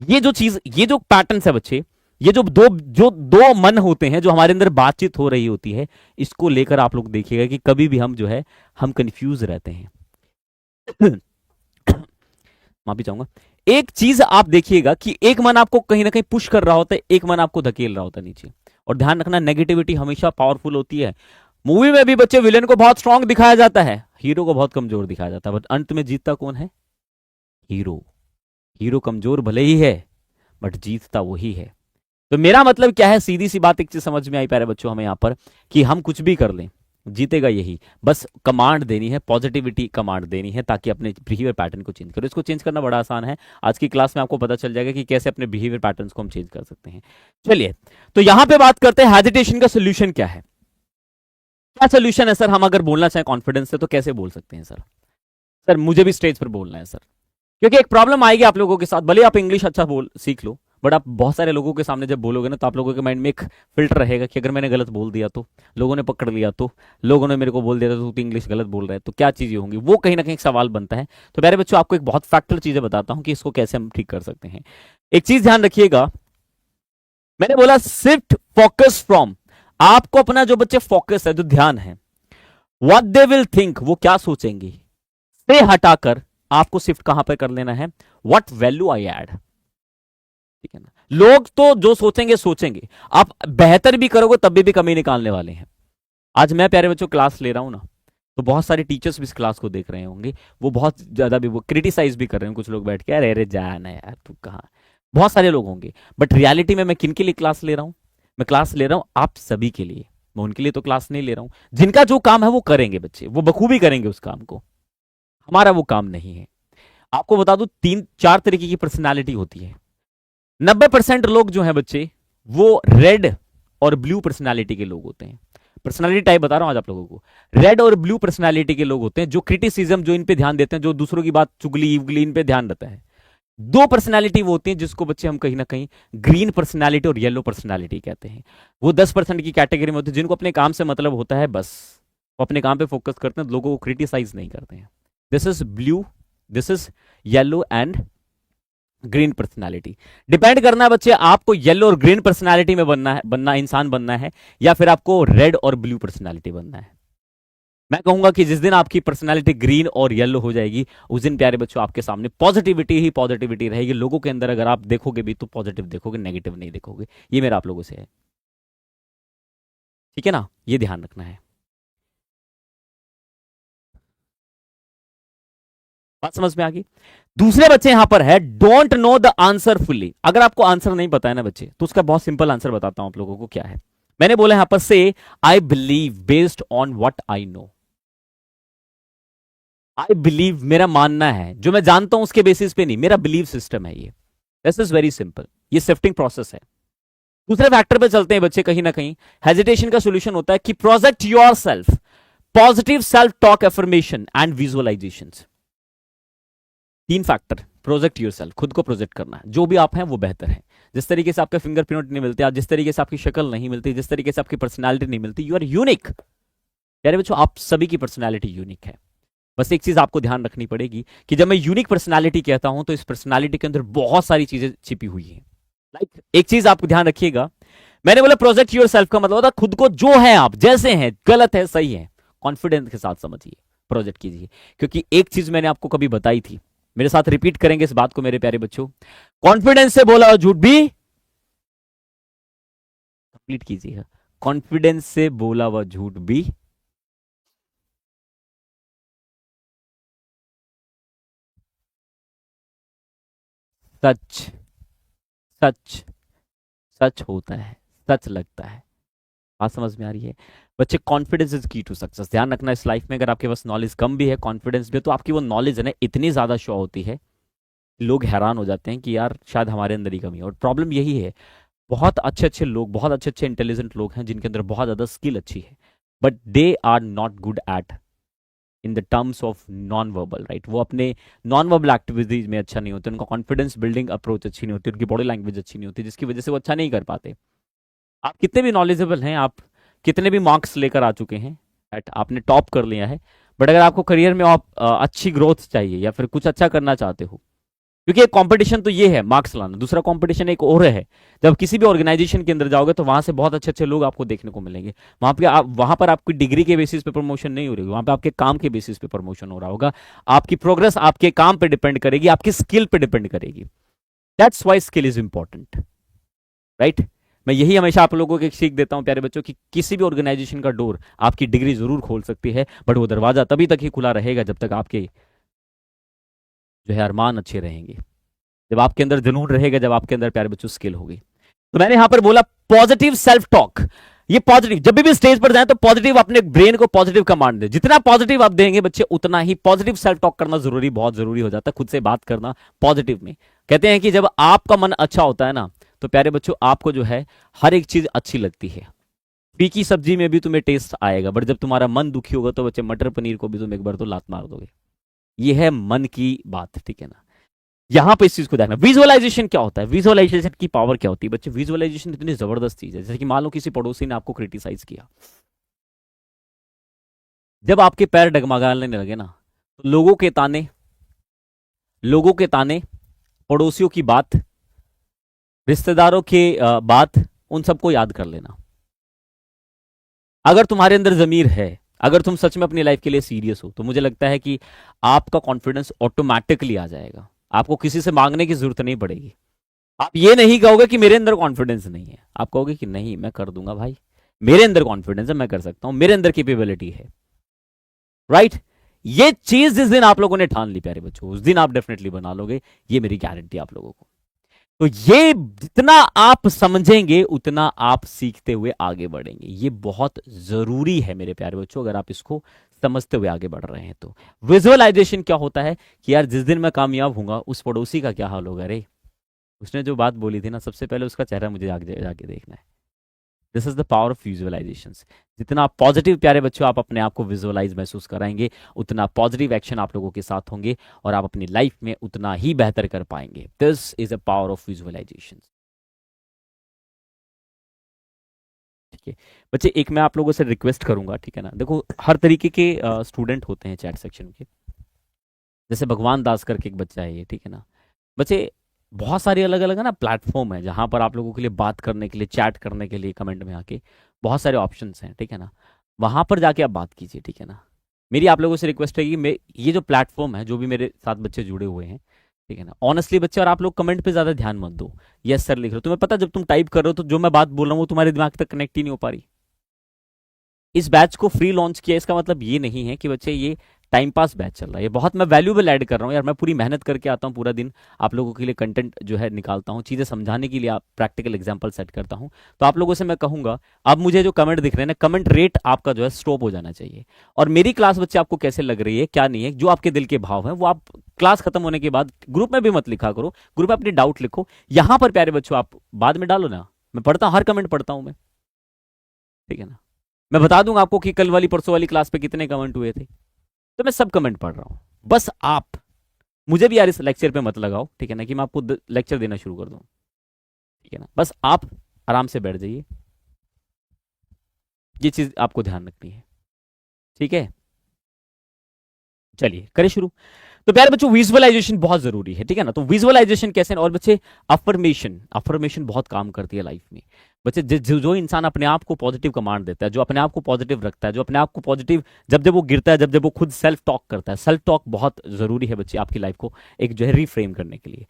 ये जो चीज, ये जो पैटर्न है बच्चे, ये जो दो मन होते हैं, जो हमारे अंदर बातचीत हो रही होती है, इसको लेकर आप लोग देखिएगा कि कभी भी हम जो है हम कंफ्यूज रहते हैं। माफी चाहूंगा। एक चीज आप देखिएगा कि एक मन आपको कहीं ना कहीं पुश कर रहा होता है, एक मन आपको धकेल रहा होता है नीचे। और ध्यान रखना, नेगेटिविटी हमेशा पावरफुल होती है। मूवी में भी बच्चे विलेन को बहुत स्ट्रांग दिखाया जाता है, हीरो को बहुत कमजोर दिखाया जाता है, बट अंत में जीतता कौन है? हीरो। हीरो कमजोर भले ही है बट जीतता वही है। तो मेरा मतलब क्या है, सीधी सी बात, एक चीज समझ में आई प्यारे बच्चों हमें यहां पर, कि हम कुछ भी कर लें जीतेगा यही, बस कमांड देनी है, पॉजिटिविटी कमांड देनी है, ताकि अपने बिहेवियर पैटर्न को चेंज करो। इसको चेंज करना बड़ा आसान है, आज की क्लास में आपको पता चल जाएगा कि कैसे अपने बिहेवियर पैटर्न को हम चेंज कर सकते हैं। चलिए तो यहां पे बात करते हैं हेजिटेशन का सोल्यूशन क्या है। क्या सोल्यूशन है सर? हम अगर बोलना चाहें कॉन्फिडेंस से तो कैसे बोल सकते हैं सर? सर मुझे भी स्टेज पर बोलना है सर, क्योंकि एक प्रॉब्लम आएगी आप लोगों के साथ, भले आप इंग्लिश अच्छा बोल सीख लो, बट आप बहुत सारे लोगों के सामने जब बोलोगे ना, तो आप लोगों के माइंड में एक फिल्टर रहेगा कि अगर मैंने गलत बोल दिया तो, लोगों ने पकड़ लिया तो, लोगों ने मेरे को बोल दिया तो इंग्लिश गलत बोल रहा है, तो क्या चीजें होंगी, वो कहीं ना कहीं एक सवाल बनता है। तो प्यारे बच्चों आपको एक बहुत फैक्टर चीजें बताता हूं कि इसको कैसे हम ठीक कर सकते हैं। एक चीज ध्यान रखिएगा, मैंने बोला शिफ्ट फोकस फ्रॉम, आपको अपना जो बच्चे फोकस है, जो ध्यान है, व्हाट दे विल थिंक, वो क्या सोचेंगे, से हटाकर आपको शिफ्ट कहां पर कर लेना है, व्हाट वैल्यू आई ऐड। ठीक है ना, लोग तो जो सोचेंगे सोचेंगे, आप बेहतर भी करोगे तब भी कमी निकालने वाले हैं। आज मैं प्यारे बच्चों क्लास ले रहा हूं ना, तो बहुत सारे टीचर्स भी इस क्लास को देख रहे होंगे, वो बहुत ज्यादा भी वो क्रिटिसाइज भी कर रहे हैं, कुछ लोग बैठ के अरे अरे जाना यार तू कहाँ, बहुत सारे लोग होंगे, बट रियलिटी में मैं किन के लिए क्लास ले रहा हूं? मैं क्लास ले रहा हूं आप सभी के लिए, मैं उनके लिए तो क्लास नहीं ले रहा हूं जिनका जो काम है वो करेंगे बच्चे, वो बखूबी करेंगे उस काम को, हमारा वो काम नहीं है। आपको बता दूं 3 4 तरीके की पर्सनालिटी होती है। 90% लोग जो हैं बच्चे, वो रेड और ब्लू पर्सनालिटी के लोग होते हैं। पर्सनालिटी टाइप बता रहा हूं आज आप लोगों को, रेड और ब्लू पर्सनालिटी के लोग होते हैं, जो क्रिटिसिज्म, जो इन पे ध्यान देते हैं, जो दूसरों की बात चुगली उगली इन पे ध्यान रहता है। 2 पर्सनालिटी वो होती है जिसको बच्चे हम कहीं ना कहीं ग्रीन पर्सनालिटी और येलो पर्सनालिटी कहते हैं। वो 10% की कैटेगरी में होते हैं जिनको अपने काम से मतलब होता है, बस वो अपने काम पे फोकस करते हैं, लोगों को क्रिटिसाइज नहीं करते हैं। This is blue, this is yellow and green personality. Depend करना है बच्चे आपको येलो और ग्रीन पर्सनालिटी में बनना इंसान बनना है, या फिर आपको रेड और ब्लू पर्सनालिटी बनना है। मैं कहूंगा कि जिस दिन आपकी पर्सनालिटी ग्रीन और येलो हो जाएगी, उस दिन प्यारे बच्चों आपके सामने पॉजिटिविटी ही पॉजिटिविटी रहेगी। लोगों के अंदर अगर आप देखोगे भी तो पॉजिटिव देखोगे, नेगेटिव नहीं देखोगे। ये मेरा आप लोगों से है, ठीक है ना, ये ध्यान रखना है। बात समझ में आ गई। दूसरे बच्चे यहां पर है don't know the answer fully. अगर आपको आंसर नहीं पता है ना बच्चे, तो उसका बहुत सिंपल आंसर बताता हूं आप लोगों को क्या है। मैंने बोला यहां पर से I believe based on what I know. I believe मेरा मानना है, जो मैं जानता हूं उसके बेसिस पे नहीं, मेरा बिलीव सिस्टम है ये। दिस इज वेरी सिंपल, ये शिफ्टिंग प्रोसेस है। दूसरे फैक्टर पे चलते हैं बच्चे, कहीं ना कहीं हेजिटेशन का सोल्यूशन होता है कि project yourself, positive self talk, affirmation and visualisation. तीन फैक्टर, प्रोजेक्ट योरसेल्फ, खुद को प्रोजेक्ट करना है, जो भी आप हैं वो बेहतर है। जिस तरीके से आपके फिंगरप्रिंट नहीं मिलते, जिस तरीके से आपकी शक्ल नहीं मिलती, जिस तरीके से आपकी पर्सनैलिटी नहीं मिलती, यू आर यूनिक। यार बच्चों, आप सभी की पर्सनैलिटी यूनिक है। बस एक चीज आपको ध्यान रखनी पड़ेगी कि जब मैं यूनिक पर्सनैलिटी कहता हूं तो इस पर्सनैलिटी के अंदर बहुत सारी चीजें छिपी हुई हैं। लाइक एक चीज आपको ध्यान रखिएगा, मैंने बोला प्रोजेक्ट योरसेल्फ का मतलब होता है खुद को जो है आप, जैसे हैं, गलत है सही है, कॉन्फिडेंस के साथ समझिए, प्रोजेक्ट कीजिए। क्योंकि एक चीज मैंने आपको कभी बताई थी, मेरे साथ रिपीट करेंगे इस बात को मेरे प्यारे बच्चों, कॉन्फिडेंस से बोला झूठ भी कंप्लीट कीजिएगा, कॉन्फिडेंस से बोला हुआ झूठ भी सच सच सच होता है, सच लगता है। बात समझ में आ रही है बच्चे? कॉन्फिडेंस इज की टू सक्सेस। ध्यान रखना इस लाइफ में, अगर आपके पास नॉलेज कम भी है, कॉन्फिडेंस भी है, तो आपकी वो नॉलेज है ना इतनी ज्यादा शो होती है, लोग हैरान हो जाते हैं कि यार शायद हमारे अंदर ही कमी है। और प्रॉब्लम यही है, बहुत अच्छे अच्छे लोग, बहुत अच्छे अच्छे इंटेलिजेंट लोग हैं जिनके अंदर बहुत ज्यादा स्किल अच्छी है, but they are not good at in the terms of non verbal, right? वो अपने नॉन वर्बल एक्टिविटीज में अच्छा नहीं होते, उनका कॉन्फिडेंस बिल्डिंग अप्रोच अच्छी नहीं होती, उनकी बॉडी लैंग्वेज अच्छी नहीं होती, जिसकी वजह से वो अच्छा नहीं कर पाते। आप कितने भी नॉलेजेबल हैं, आप कितने भी मार्क्स लेकर आ चुके हैं, राइट, आपने टॉप कर लिया है, बट अगर आपको करियर में आप अच्छी ग्रोथ चाहिए या फिर कुछ अच्छा करना चाहते हो, क्योंकि एक कंपटीशन तो ये है मार्क्स लाना, दूसरा कंपटीशन एक और है, जब किसी भी ऑर्गेनाइजेशन के अंदर जाओगे तो वहां से बहुत अच्छे अच्छे लोग आपको देखने को मिलेंगे। वहां पर आपकी डिग्री के बेसिस पे प्रमोशन नहीं हो रही, वहां पे आपके काम के बेसिस पे प्रमोशन हो रहा होगा। आपकी प्रोग्रेस आपके काम पे डिपेंड करेगी, आपकी स्किल पे डिपेंड करेगी। That's why skill is important, right? मैं यही हमेशा आप लोगों को एक सीख देता हूं प्यारे बच्चों कि किसी भी ऑर्गेनाइजेशन का डोर आपकी डिग्री जरूर खोल सकती है, बट वो दरवाजा तभी तक ही खुला रहेगा जब तक आपके जो है अरमान अच्छे रहेंगे, जब आपके अंदर जुनून रहेगा, जब आपके अंदर प्यारे बच्चों स्किल होगी। तो मैंने यहां पर बोला पॉजिटिव सेल्फ टॉक। ये पॉजिटिव, जब भी स्टेज पर जाए तो पॉजिटिव, अपने ब्रेन को पॉजिटिव कमांड दे। जितना पॉजिटिव आप देंगे बच्चे, उतना ही पॉजिटिव सेल्फ टॉक करना जरूरी, बहुत जरूरी हो जाता है, खुद से बात करना पॉजिटिव में। कहते हैं कि जब आपका मन अच्छा होता है ना, तो प्यारे बच्चों आपको जो है हर एक चीज अच्छी लगती है। फीकी सब्जी में भी तुम्हें टेस्ट आएगा, बट जब तुम्हारा मन दुखी होगा तो बच्चे मटर पनीर को भी तुम एक बार तो लात मार दोगे। ये है मन की बात, ठीक है ना? यहां पे इस चीज को देखना। विजुअलाइजेशन क्या होता है, विजुअलाइजेशन की पावर क्या होती है बच्चे? विजुअलाइजेशन इतनी जबरदस्त चीज है, जैसे कि मान लो किसी पड़ोसी ने आपको क्रिटिसाइज किया, जब आपके पैर डगमगाने लगे ना, तो लोगों के ताने, पड़ोसियों की बात, रिश्तेदारों के बात, उन सबको याद कर लेना। अगर तुम्हारे अंदर जमीर है, अगर तुम सच में अपनी लाइफ के लिए सीरियस हो, तो मुझे लगता है कि आपका कॉन्फिडेंस ऑटोमेटिकली आ जाएगा, आपको किसी से मांगने की जरूरत नहीं पड़ेगी। आप ये नहीं कहोगे कि मेरे अंदर कॉन्फिडेंस नहीं है, आप कहोगे कि नहीं मैं कर दूंगा भाई, मेरे अंदर कॉन्फिडेंस है, मैं कर सकता हूं, मेरे अंदर कैपेबिलिटी है, राइट? ये चीज जिस दिन आप लोगों ने ठान ली प्यारे बच्चों, उस दिन आप डेफिनेटली बना लोगे, ये मेरी गारंटी आप लोगों को। तो ये जितना आप समझेंगे उतना आप सीखते हुए आगे बढ़ेंगे, ये बहुत जरूरी है मेरे प्यारे बच्चों, अगर आप इसको समझते हुए आगे बढ़ रहे हैं तो। विजुअलाइजेशन क्या होता है कि यार जिस दिन मैं कामयाब होऊंगा, उस पड़ोसी का क्या हाल होगा रे, उसने जो बात बोली थी ना, सबसे पहले उसका चेहरा मुझे जाके देखना है। This is the power of visualisation. जितना पॉजिटिव प्यारे बच्चों आप अपने आप को विजुअलाइज महसूस कराएंगे, उतना पॉजिटिव एक्शन आप लोगों के साथ होंगे और आप अपनी लाइफ में उतना ही बेहतर कर पाएंगे। This is a power of visualisation. ठीक है बच्चे, एक मैं आप लोगों से रिक्वेस्ट करूंगा, ठीक है ना? देखो हर तरीके के स्टूडेंट होते हैं चैट सेक्शन के, जैसे भगवान दास करके एक बच्चा है ये, ठीक है ना बच्चे? बहुत सारी अलग अलग है ना प्लेटफॉर्म है जहां पर आप लोगों के लिए बात करने के लिए, चैट करने के लिए, कमेंट में आके बहुत सारे ऑप्शंस हैं, ठीक है ना? वहां पर जाके आप बात कीजिए, ठीक है ना? मेरी आप लोगों से रिक्वेस्ट है कि मैं ये जो प्लेटफॉर्म है, जो भी मेरे साथ बच्चे जुड़े हुए हैं, ठीक है ना, ऑनेस्टली बच्चे, और आप लोग कमेंट पे ज्यादा ध्यान मत दो, यस सर लिख रहे हो, तुम्हें पता जब तुम टाइप कर रहे हो तो जो मैं बात बोल रहा हूँ वो तुम्हारे दिमाग तक कनेक्ट ही नहीं हो पा रही। इस बैच को फ्री लॉन्च किया, इसका मतलब ये नहीं है कि बच्चे ये टाइम पास बैच चल रहा है, ये बहुत मैं वैल्यूएबल ऐड कर रहा हूँ यार। मैं पूरी मेहनत करके आता हूँ, पूरा दिन आप लोगों के लिए कंटेंट जो है निकालता हूँ, चीज़ें समझाने के लिए आप प्रैक्टिकल एग्जाम्पल सेट करता हूँ। तो आप लोगों से मैं कहूँगा, अब मुझे जो कमेंट दिख रहे हैं ना, कमेंट रेट आपका जो है स्टॉप हो जाना चाहिए। और मेरी क्लास बच्चे आपको कैसे लग रही है, क्या नहीं है, जो आपके दिल के भाव हैं वो आप क्लास खत्म होने के बाद ग्रुप में भी मत लिखा करो, ग्रुप में अपने डाउट लिखो। यहां पर प्यारे बच्चों आप बाद में डालो ना, मैं पढ़ता हूं, हर कमेंट पढ़ता हूं मैं, ठीक है ना। मैं बता दूंगा आपको कि कल वाली परसों वाली क्लास पे कितने कमेंट हुए थे, तो मैं सब कमेंट पढ़ रहा हूं। बस आप मुझे भी यार इस लेक्चर पे मत लगाओ, ठीक है ना, कि मैं आपको लेक्चर देना शुरू कर दूं, ठीक है ना। बस आप आराम से बैठ जाइए, ये चीज आपको ध्यान रखनी है, ठीक है। चलिए करें शुरू। तो प्यारे बच्चों विजुअलाइजेशन बहुत जरूरी है, ठीक है ना। तो विजुअलाइजेशन कैसे, और बच्चे अफर्मेशन, अफर्मेशन बहुत काम करती है लाइफ में। बच्चे जो इंसान अपने आप को पॉजिटिव कमांड देता है, जो अपने आप को पॉजिटिव रखता है, जो अपने आप को पॉजिटिव जब जब वो गिरता है, जब जब वो खुद सेल्फ टॉक करता है, सेल्फ टॉक बहुत जरूरी है बच्चे आपकी लाइफ को एक जो है रिफ्रेम करने के लिए।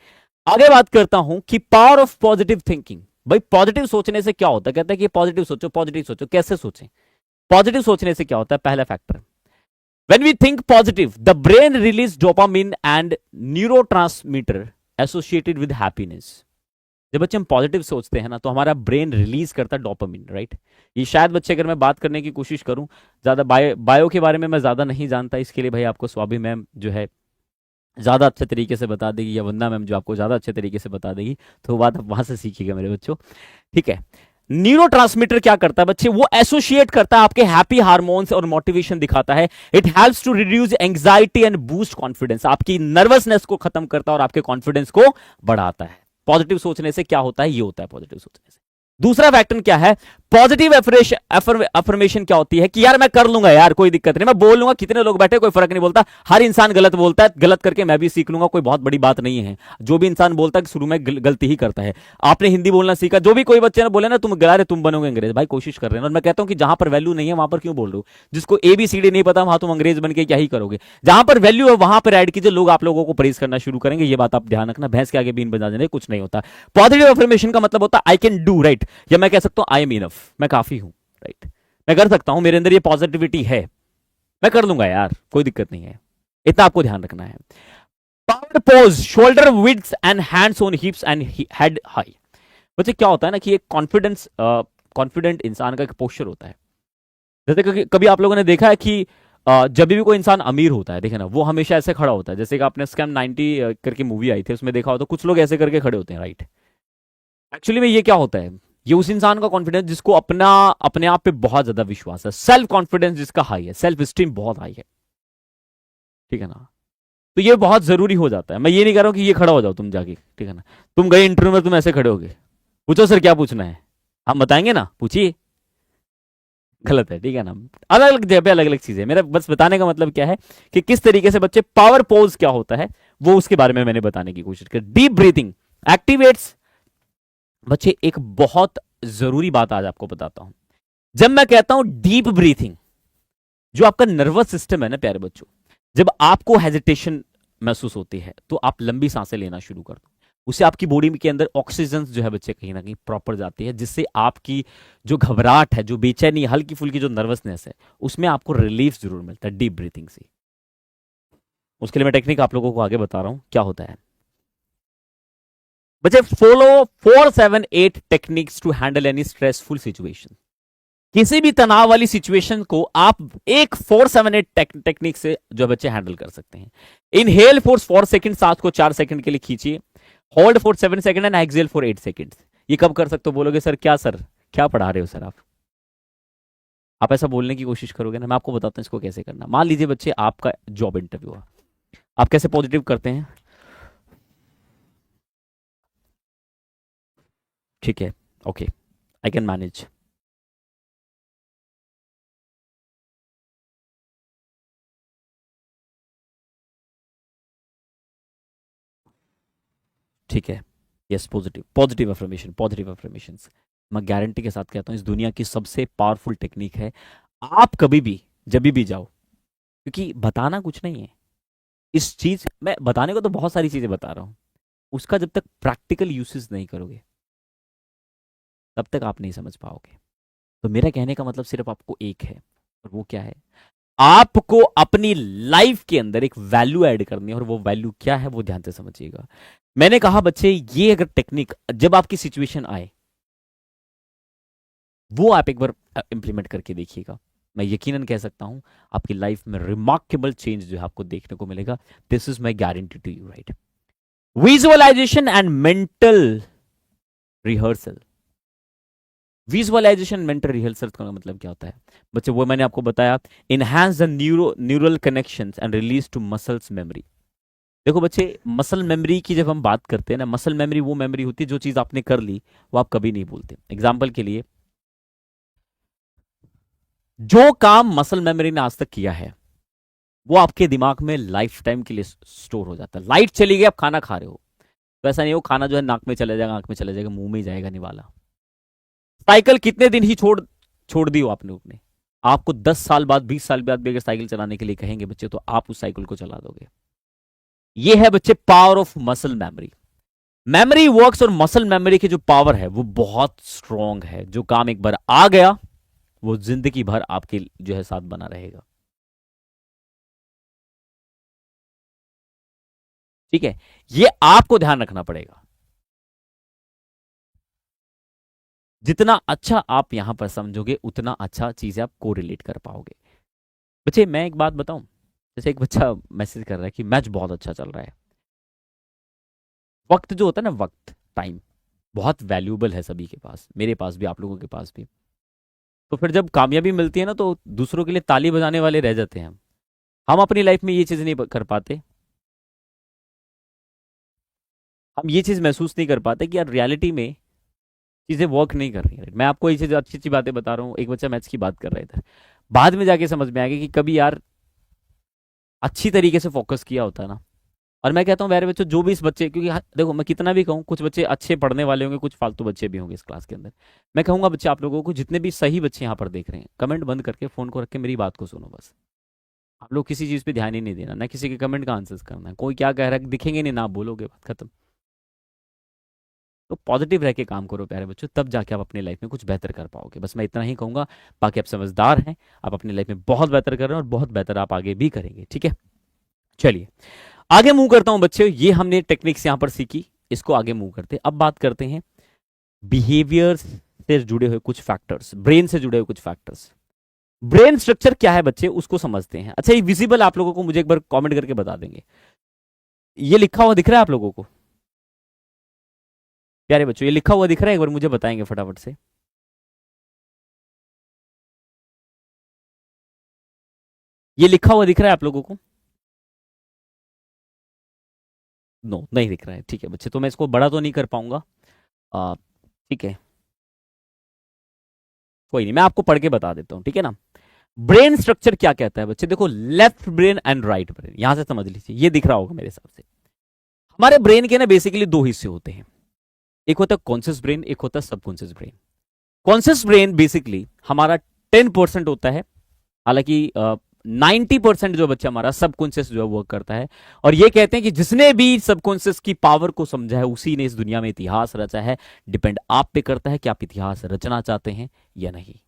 आगे बात करता हूं कि पावर ऑफ पॉजिटिव थिंकिंग। भाई पॉजिटिव सोचने से क्या होता है, कहता है कि पॉजिटिव सोचो, पॉजिटिव सोचो। कैसे सोचें? पॉजिटिव सोचने से क्या होता है, पहला factor, when we think positive the brain release dopamine and neurotransmitter associated with happiness। जब बच्चे हम पॉजिटिव सोचते हैं ना, तो हमारा ब्रेन रिलीज करता है डोपामिन, राइट। ये शायद बच्चे, अगर मैं बात करने की कोशिश करूं, ज्यादा बायो के बारे में मैं ज्यादा नहीं जानता, इसके लिए भाई आपको स्वाभी मैम जो है ज्यादा अच्छे तरीके से बता देगी, या वंदना मैम जो आपको ज्यादा अच्छे तरीके से बता देगी, तो वो बात आप वहां से सीखिएगा मेरे बच्चों, ठीक है। न्यूरोट्रांसमीटर क्या करता है बच्चे, वो एसोसिएट करता है आपके हैप्पी हार्मोन्स और मोटिवेशन दिखाता है। It helps to reduce anxiety and boost confidence, आपकी नर्वसनेस को खत्म करता है और आपके कॉन्फिडेंस को बढ़ाता है। पॉजिटिव सोचने से क्या होता है, ये होता है पॉजिटिव सोचने से। दूसरा फैक्टर क्या है, पॉजिटिव अफर्मेशन क्या होती है कि यार मैं कर लूंगा यार, कोई दिक्कत नहीं, मैं बोल लूंगा, कितने लोग बैठे कोई फर्क नहीं बोलता, हर इंसान गलत बोलता है, गलत करके मैं भी सीख लूंगा, कोई बहुत बड़ी बात नहीं है। जो भी इंसान बोलता है शुरू में गलती ही करता है। आपने हिंदी बोलना सीखा, जो भी कोई बच्चे ने बोले ना तुम गला रहे, तुम बनोगे अंग्रेज, भाई कोशिश कर रहे हैं। और मैं कहता हूं कि जहां पर वैल्यू नहीं है वहां पर क्यों बोल रहे हो, जिसको ABCD नहीं पता वहां तुम अंग्रेज बन के क्या ही करोगे। जहां पर वैल्यू है वहां पर ऐड कीजिए, लोग आप लोगों को प्रेज करना शुरू करेंगे, ये बात आप ध्यान रखना। भैंस के आगे बीन बजा देने कुछ नहीं होता। पॉजिटिव अफर्मेशन का मतलब होता है आई कैन डू, राइट, या मैं कह सकता हूं आई एम इनफ, मैं काफी हूं, राइट, मैं कर सकता हूं, मेरे अंदर ये पॉजिटिविटी है, मैं कर लूंगा यार, कोई दिक्कत नहीं है। इतना आपको ध्यान रखना है। Power pose, shoulder width and hands on हिप्स and head high. बच्चे क्या होता है ना कि एक कॉन्फिडेंट इंसान का एक पोस्चर होता है। जैसे कभी आप लोगों ने देखा है कि जब भी कोई इंसान अमीर होता है, देखे ना, वो हमेशा ऐसे खड़ा होता है। जैसे कि आपने स्कैम 90 करके मूवी आई थी, उसमें देखा हो तो कुछ लोग ऐसे करके खड़े होते हैं, राइट। एक्चुअली में ये क्या होता है, ये उस इंसान का कॉन्फिडेंस जिसको अपने आप पे बहुत ज्यादा विश्वास है, सेल्फ कॉन्फिडेंस जिसका हाई है, सेल्फ स्टीम बहुत हाई है, ठीक है ना। तो ये बहुत जरूरी हो जाता है। मैं ये नहीं कह रहा हूं कि ये खड़ा हो जाओ तुम जाके, ठीक है ना, तुम गए इंटरव्यू में, तुम ऐसे खड़े हो गए, पूछो सर क्या पूछना है, हम बताएंगे ना, पूछिए, गलत है, ठीक है ना। अलग अलग जगह पे अलग अलग चीजें, मेरा बस बताने का मतलब क्या है कि किस तरीके से बच्चे पावर पोज क्या होता है वो उसके बारे में मैंने बताने की कोशिश की। डीप ब्रीथिंग एक्टिवेट्स, बच्चे एक बहुत जरूरी बात आज आपको बताता हूं। जब मैं कहता हूं डीप ब्रीथिंग, जो आपका नर्वस सिस्टम है ना प्यारे बच्चों, जब आपको हेजिटेशन महसूस होती है तो आप लंबी सांसें लेना शुरू कर दो, उससे आपकी बॉडी के अंदर ऑक्सीजन जो है बच्चे कहीं ना कहीं प्रॉपर जाती है, जिससे आपकी जो घबराहट है, जो बेचैनी, हल्की फुल्की जो नर्वसनेस है, उसमें आपको रिलीफ जरूर मिलता है डीप ब्रीथिंग से। उसके लिए मैं टेक्निक आप लोगों को आगे बता रहा हूं क्या होता है। बच्चे follow 4-7-8 techniques to handle any stressful situation. किसी भी तनाव वाली सिचुएशन को आप एक 4-7-8 टेक्निक से जो बच्चे हैंडल कर सकते हैं। इनहेल फॉर 4 सेकंड, सांस को 4 सेकंड के लिए खींचिए, hold for 7 second and exhale for 8 second. ये कब कर सकते हो, बोलोगे सर क्या पढ़ा रहे हो सर आप ऐसा बोलने की कोशिश करोगे ना, मैं आपको बताता हूं इसको कैसे करना। मान लीजिए बच्चे आपका जॉब इंटरव्यू है, आप कैसे पॉजिटिव करते हैं, ठीक है, ओके, आई कैन मैनेज, ठीक है, yes, positive affirmation, positive affirmation मैं गारंटी के साथ कहता हूं इस दुनिया की सबसे पावरफुल टेक्निक है। आप कभी भी जब भी जाओ, क्योंकि बताना कुछ नहीं है, इस चीज मैं बताने को तो बहुत सारी चीजें बता रहा हूं, उसका जब तक प्रैक्टिकल यूसेज नहीं करोगे तब तक आप नहीं समझ पाओगे। तो मेरा कहने का मतलब सिर्फ आपको एक है, और वो क्या है, आपको अपनी लाइफ के अंदर एक वैल्यू ऐड करनी है, और वो वैल्यू क्या है वो ध्यान से समझिएगा। मैंने कहा बच्चे, ये अगर टेक्निक जब आपकी सिचुएशन आए, वो आप एक बार इंप्लीमेंट करके देखिएगा, मैं यकीनन कह सकता हूं आपकी लाइफ में रिमार्केबल चेंज जो है आपको देखने को मिलेगा। This is my guarantee to you, right. Visualisation and mental rehearsal. Visualisation mental rehearsal का मतलब क्या होता है बच्चे? वो मैंने आपको बताया, enhance the neural connections and release to muscles memory. देखो बच्चे, मसल मेमोरी की जब हम बात करते हैं ना, मसल मेमोरी वो मेमोरी होती है जो चीज आपने कर ली वो आप कभी नहीं भूलते। एग्जाम्पल के लिए, जो काम मसल मेमोरी ने आज तक किया है वो आपके दिमाग में लाइफ टाइम के लिए स्टोर हो जाता है। लाइट चली गई, आप खाना खा रहे हो, तो ऐसा नहीं हो खाना जो है नाक में चला जाएगा, आंख में चला जाएगा, मुंह में ही जाएगा नहीं वाला। साइकिल कितने दिन ही छोड़ दी हो आपने अपने, आपको 10 साल बाद 20 साल बाद भी अगर साइकिल चलाने के लिए कहेंगे बच्चे, तो आप उस साइकिल को चला दोगे। ये है बच्चे power of muscle memory. Memory works, और मसल मेमोरी की जो पावर है वो बहुत स्ट्रांग है। जो काम एक बार आ गया वो जिंदगी भर आपके जो है साथ बना रहेगा। ठीक है, ये आपको ध्यान रखना पड़ेगा। जितना अच्छा आप यहां पर समझोगे उतना अच्छा चीजें आप को रिलेट कर पाओगे। बच्चे मैं एक बात बताऊं, जैसे एक बच्चा मैसेज कर रहा है कि मैच बहुत अच्छा चल रहा है। वक्त जो होता है ना, वक्त, टाइम बहुत वैल्यूबल है सभी के पास, मेरे पास भी, आप लोगों के पास भी। तो फिर जब कामयाबी मिलती है ना, तो दूसरों के लिए ताली बजाने वाले रह जाते हैं हम अपनी लाइफ में ये चीज नहीं कर पाते। हम ये चीज महसूस नहीं कर पाते कि यार रियलिटी में चीजें वर्क नहीं कर रही है। मैं आपको ये चीज अच्छी अच्छी बातें बता रहा हूँ, एक बच्चा मैथ्स की बात कर रहा था, बाद में जाके समझ में आ गया कि कभी यार अच्छी तरीके से फोकस किया होता है ना। और मैं कहता हूँ मेरे बच्चों, जो भी इस बच्चे, क्योंकि देखो मैं कितना भी कहूँ, कुछ बच्चे अच्छे पढ़ने वाले होंगे, कुछ फालतू बच्चे भी होंगे इस क्लास के अंदर। मैं कहूंगा बच्चे, आप लोगों को, जितने भी सही बच्चे यहाँ पर देख रहे हैं, कमेंट बंद करके फोन को रख के मेरी बात को सुनो बस। आप लोग किसी चीज पे ध्यान ही नहीं देना, ना किसी के कमेंट का आंसर करना है, कोई क्या कह रहा है दिखेंगे नहीं ना, आप बोलोगे, बात खत्म। तो पॉजिटिव रह के काम करो प्यारे बच्चों, तब जाके आप अपनी लाइफ में कुछ बेहतर कर पाओगे। बस मैं इतना ही कहूंगा, बाकी आप समझदार हैं, आप अपनी लाइफ में बहुत बेहतर कर रहे हैं और बहुत बेहतर आप आगे भी करेंगे। ठीक है, चलिए आगे मूव करता हूं बच्चे। ये हमने टेक्निक्स यहां पर सीखी, इसको आगे मूव करते हैं। अब बात करते हैं बिहेवियर से जुड़े हुए कुछ फैक्टर्स, ब्रेन से जुड़े हुए कुछ फैक्टर्स। ब्रेन स्ट्रक्चर क्या है बच्चे, उसको समझते हैं। अच्छा, ये विजिबल आप लोगों को मुझे एक बार कमेंट करके बता देंगे, ये लिखा हुआ दिख रहा है आप लोगों को? प्यारे बच्चों, ये लिखा हुआ दिख रहा है? एक बार मुझे बताएंगे फटाफट से। ये लिखा हुआ दिख रहा है आप लोगों को? नो, नहीं दिख रहा है। ठीक है बच्चे, तो मैं इसको बड़ा तो नहीं कर पाऊंगा। ठीक है, कोई नहीं, मैं आपको पढ़ के बता देता हूं, ठीक है ना। ब्रेन स्ट्रक्चर क्या कहता है बच्चे, देखो, left brain and right brain, यहां से समझ लीजिए, ये दिख रहा होगा मेरे हिसाब से। हमारे ब्रेन के ना बेसिकली दो हिस्से होते हैं, एक होता है कॉन्शियस ब्रेन, एक होता है subconscious brain. Conscious brain basically हमारा 10% होता है, हालांकि 90% जो बच्चा हमारा सबकॉन्शियस जो है वर्क करता है। और ये कहते हैं कि जिसने भी सबकॉन्शियस की पावर को समझा है उसी ने इस दुनिया में इतिहास रचा है। डिपेंड आप पे करता है कि आप इतिहास रचना चाहते हैं या नहीं।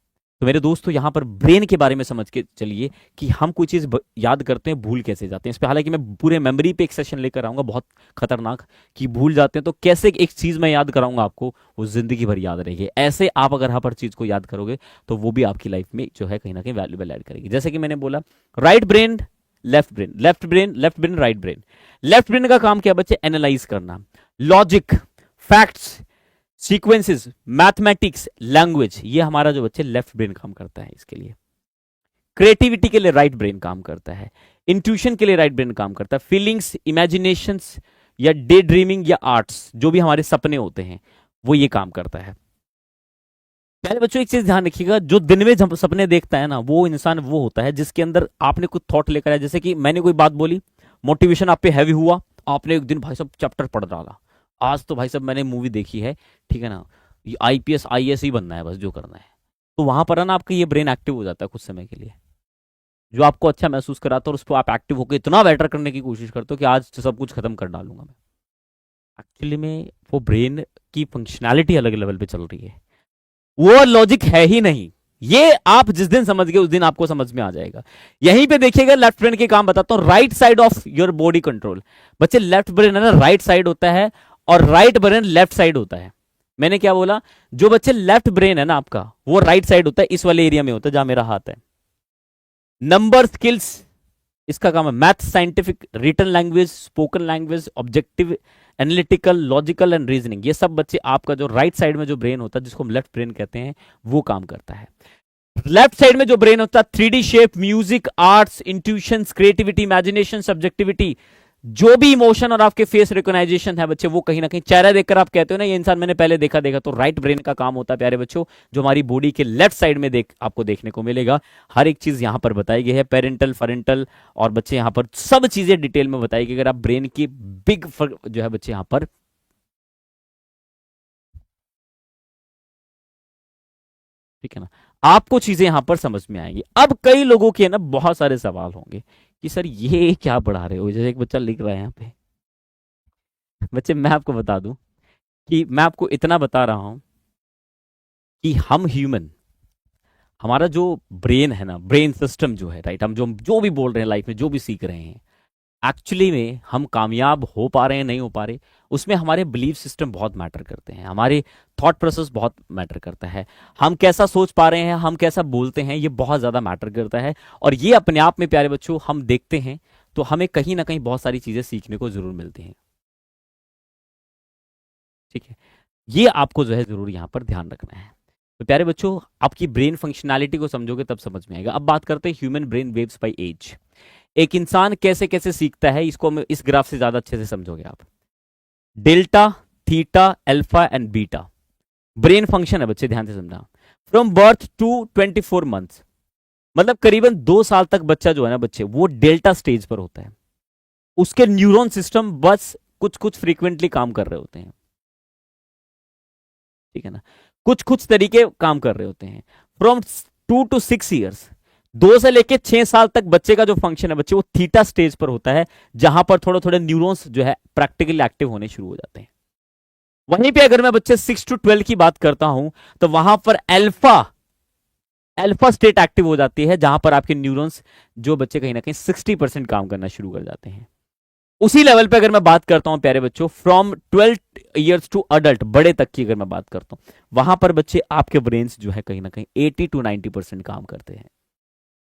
तो मेरे दोस्तों, यहां पर ब्रेन के बारे में समझ के चलिए कि हम कोई चीज याद करते हैं, भूल कैसे जाते हैं। इस पे हालांकि मैं पूरे मेमोरी पे एक सेशन लेकर आऊंगा, बहुत खतरनाक, कि भूल जाते हैं तो कैसे एक चीज मैं याद कराऊंगा आपको, वो जिंदगी भर याद रहेगी। ऐसे आप अगर हर चीज को याद करोगे तो वो भी आपकी लाइफ में जो है कहीं ना कहीं वैल्यूबल ऐड करेगी। जैसे कि मैंने बोला, right brain left brain, left brain left brain right brain. Left brain का काम क्या बच्चे, एनालाइज करना, logic, facts, sequences, mathematics, language, ये हमारा जो बच्चे लेफ्ट ब्रेन काम करता है इसके लिए। क्रिएटिविटी के लिए राइट ब्रेन काम करता है, इंट्यूशन के लिए राइट ब्रेन काम करता है, फीलिंग्स, इमेजिनेशंस या डे ड्रीमिंग या आर्ट्स, जो भी हमारे सपने होते हैं वो ये काम करता है। पहले बच्चों एक चीज ध्यान रखिएगा, जो दिन में जब सपने देखता है ना, वो इंसान वो होता है जिसके अंदर आपने कुछ थॉट लेकर आया। जैसे कि मैंने कोई बात बोली, मोटिवेशन आप पे हैवी हुआ, आपने एक दिन भाई साहब चैप्टर पढ़ डाला, आज तो भाई साहब मैंने मूवी देखी है, ठीक है ना, ये आईपीएस आईएएस ही बनना है, बस जो करना है। तो वहां पर ना आपका ये ब्रेन एक्टिव हो जाता है कुछ समय के लिए, जो आपको अच्छा महसूस कराता है, और उस पर आप एक्टिव होकर इतना बेटर करने की कोशिश करते हो कि आज सब कुछ खत्म कर डालूंगा मैं। एक्चुअली में वो ब्रेन की फंक्शनैलिटी अलग लेवल पे चल रही है, वो लॉजिक है ही नहीं। ये आप जिस दिन समझ गए उस दिन आपको समझ में आ जाएगा। यहीं पे देखिएगा, लेफ्ट ब्रेन के काम बताता हूं, right side of your body control. बच्चे लेफ्ट ब्रेन है ना राइट साइड होता है, और राइट ब्रेन लेफ्ट साइड होता है। मैंने क्या बोला, जो बच्चे लेफ्ट ब्रेन है ना आपका, वो राइट साइड होता है, इस वाले एरिया में होता है जहां मेरा हाथ है। नंबर स्किल्स इसका काम है, math, scientific, written language, spoken language, objective, analytical, logical and reasoning, ये सब बच्चे आपका जो राइट साइड में जो ब्रेन होता है, जिसको हम लेफ्ट ब्रेन कहते हैं, वो काम करता है। लेफ्ट साइड में जो ब्रेन होता है, 3D shape, music, arts, intuition, creativity, imagination, subjectivity, जो भी इमोशन और आपके फेस रिकॉग्नाइजेशन है बच्चे, वो कहीं ना कहीं चेहरा देखकर आप कहते हो ना ये इंसान मैंने पहले देखा देखा, तो राइट ब्रेन का काम होता है प्यारे बच्चों, जो हमारी बॉडी के लेफ्ट साइड में आपको देखने को मिलेगा। हर एक चीज यहां पर बताई गई है, पेरेंटल, फरेंटल, और बच्चे यहां पर सब चीजें डिटेल में बताई गई। अगर आप ब्रेन की बिग जो है बच्चे यहां पर, ठीक है ना, आपको चीजें यहां पर समझ में आएंगी। अब कई लोगों के ना बहुत सारे सवाल होंगे कि सर ये क्या पढ़ा रहे हो, जैसे एक बच्चा लिख रहा है यहाँ पे। बच्चे मैं आपको बता दूं कि मैं आपको इतना बता रहा हूं कि हम ह्यूमन, हमारा जो ब्रेन है ना, ब्रेन सिस्टम जो है, राइट, हम जो जो भी बोल रहे हैं लाइफ में, जो भी सीख रहे हैं, एक्चुअली में हम कामयाब हो पा रहे हैं नहीं हो पा रहे, उसमें हमारे बिलीफ सिस्टम बहुत मैटर करते हैं, हमारे थॉट प्रोसेस बहुत मैटर करता है, हम कैसा सोच पा रहे हैं, हम कैसा बोलते हैं, ये बहुत ज्यादा मैटर करता है। और ये अपने आप में प्यारे बच्चों हम देखते हैं तो हमें कहीं ना कहीं बहुत सारी चीजें सीखने को जरूर मिलती हैं, ठीक है। ये आपको जो है जरूर यहां पर ध्यान रखना है। तो प्यारे बच्चों, आपकी ब्रेन फंक्शनैलिटी को समझोगे तब समझ में आएगा। अब बात करते हैं human brain waves by age. एक इंसान कैसे कैसे सीखता है, इसको इस ग्राफ से ज्यादा अच्छे से समझोगे आप। Delta, theta, alpha and beta brain function है बच्चे, ध्यान से समझना। फ्रॉम बर्थ टू 24 मंथ्स, मतलब करीबन 2 साल तक बच्चा जो है ना बच्चे, वो डेल्टा स्टेज पर होता है। उसके न्यूरॉन सिस्टम बस कुछ कुछ फ्रीक्वेंटली काम कर रहे होते हैं, ठीक है ना, कुछ कुछ तरीके काम कर रहे होते हैं। फ्रॉम 2 to 6 years, 2 से लेके 6 साल तक बच्चे का जो फंक्शन है बच्चे, वो थीटा स्टेज पर होता है, जहां पर थोड़े थोड़े न्यूरॉन्स जो है प्रैक्टिकली एक्टिव होने शुरू हो जाते हैं। वहीं पे अगर मैं बच्चे 6 to 12 की बात करता हूं, तो वहां पर अल्फा अल्फा स्टेट एक्टिव हो जाती है, जहां पर आपके न्यूरॉन्स जो बच्चे कहीं ना कहीं 60% काम करना शुरू कर जाते हैं। उसी लेवल पे अगर मैं बात करता हूं प्यारे बच्चों, फ्रॉम 12 years टू अडल्ट, बड़े तक की अगर मैं बात करता हूं, वहां पर बच्चे आपके ब्रेन जो है कहीं ना कहीं 80 to 90% काम करते हैं।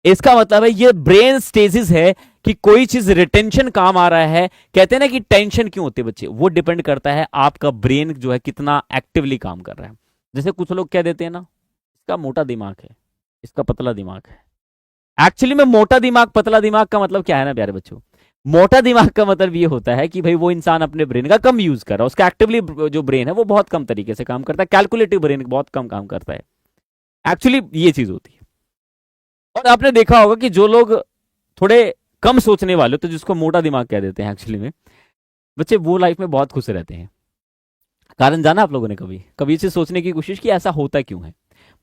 इसका मतलब है ये ब्रेन स्टेजिस है कि कोई चीज रिटेंशन काम आ रहा है। कहते हैं ना कि टेंशन क्यों होती है बच्चे, वो डिपेंड करता है आपका ब्रेन जो है कितना एक्टिवली काम कर रहा है। जैसे कुछ लोग कह देते हैं ना, इसका मोटा दिमाग है, इसका पतला दिमाग है। एक्चुअली में मोटा दिमाग पतला दिमाग का मतलब क्या है ना प्यारे बच्चों, मोटा दिमाग का मतलब ये होता है कि भाई वो इंसान अपने ब्रेन का कम यूज कर रहा है, उसका एक्टिवली जो ब्रेन है वो बहुत कम तरीके से काम करता है, कैलकुलेटिव ब्रेन बहुत कम काम करता है। एक्चुअली ये चीज होती है। और आपने देखा होगा कि जो लोग थोड़े कम सोचने वाले, तो जिसको मोटा दिमाग कह देते हैं एक्चुअली में बच्चे, वो लाइफ में बहुत खुश रहते हैं। कारण जाना आप लोगों ने कभी कभी इसे सोचने की कोशिश की ऐसा होता क्यों है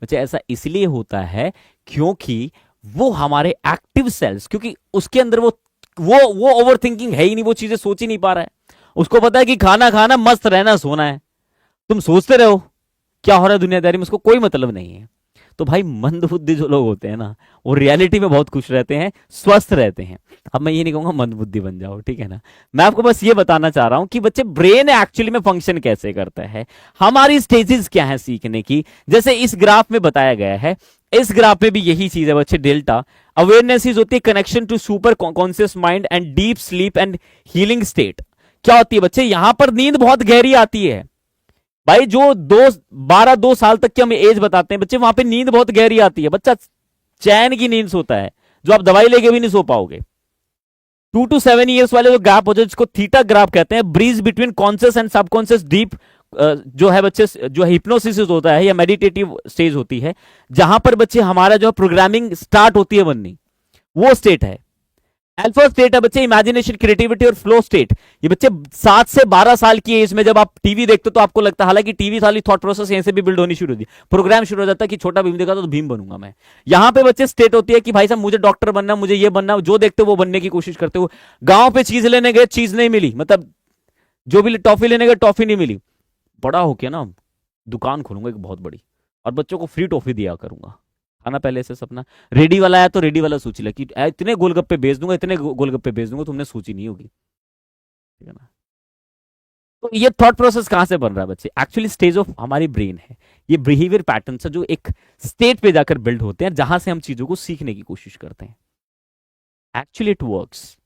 बच्चे? ऐसा इसलिए होता है क्योंकि वो हमारे एक्टिव सेल्स, क्योंकि उसके अंदर वो ओवर थिंकिंग है ही नहीं, वो चीजें सोच ही नहीं पा रहा है। उसको पता है कि खाना खाना, मस्त रहना, सोना है। तुम सोचते रहो क्या हो रहा है दुनियादारी में, उसको कोई मतलब नहीं है। तो भाई मंदबुद्धि जो लोग होते हैं ना, वो रियलिटी में बहुत खुश रहते हैं, स्वस्थ रहते हैं। अब मैं ये नहीं कहूंगा मंदबुद्धि बन जाओ, ठीक है ना। मैं आपको बस ये बताना चाह रहा हूं कि बच्चे ब्रेन एक्चुअली में फंक्शन कैसे करता है, हमारी स्टेजेस क्या है सीखने की, जैसे इस ग्राफ में बताया गया है। इस ग्राफ में भी यही चीज है बच्चे, डेल्टा अवेयरनेस होती है, connection to super conscious mind and deep sleep and healing state. क्या होती है बच्चे, यहां पर नींद बहुत गहरी आती है भाई। जो 2 साल तक की हम एज बताते हैं बच्चे, वहां पे नींद बहुत गहरी आती है, बच्चा चैन की नींद सोता है, जो आप दवाई लेके भी नहीं सो पाओगे। 2 to 7 years वाले जो गैप होते हैं, जिसको थीटा ग्राफ कहते हैं, bridge between conscious and subconscious deep जो है बच्चे, जो हिप्नोसिस होता है या मेडिटेटिव स्टेज होती है, जहां पर बच्चे हमारा जो प्रोग्रामिंग स्टार्ट होती है बननी, वो स्टेट है। अल्फा स्टेट है बच्चे, इमेजिनेशन, क्रिएटिविटी और फ्लो स्टेट। ये बच्चे 7 से 12 साल की एज में जब आप टीवी देखते हो तो आपको लगता है, हालांकि टीवी साली थॉट प्रोसेस यहीं से भी बिल्ड होनी शुरू होती है, प्रोग्राम शुरू हो जाता है कि छोटा भीम देखा तो भीम बनूंगा मैं। यहां पे बच्चे स्टेट होती है कि भाई साहब मुझे डॉक्टर बनना, मुझे ये बनना, जो देखते हो वो बनने की कोशिश करते हो। गांव पे चीज लेने गए, चीज नहीं मिली, मतलब जो भी टॉफी लेने गए टॉफी नहीं मिली। बड़ा होके ना दुकान खोलूंगा एक बहुत बड़ी, और बच्चों को फ्री टॉफी दिया करूंगा, आना पहले से सपना। रेडी वाला है तो रेडी वाला सोच लिया कि इतने गोलगप्पे बेच दूंगा, इतने गोलगप्पे बेच दूंगा, तुमने सोची नहीं होगी, ठीक है ना। तो ये थॉट प्रोसेस कहां से बन रहा है बच्चे? एक्चुअली स्टेज ऑफ हमारी ब्रेन है, ये बिहेवियर पैटर्न से जो एक स्टेट पे जाकर बिल्ड होते हैं, जहां से हम चीजों को सीखने की कोशिश करते हैं। एक्चुअली इट वर्क्स,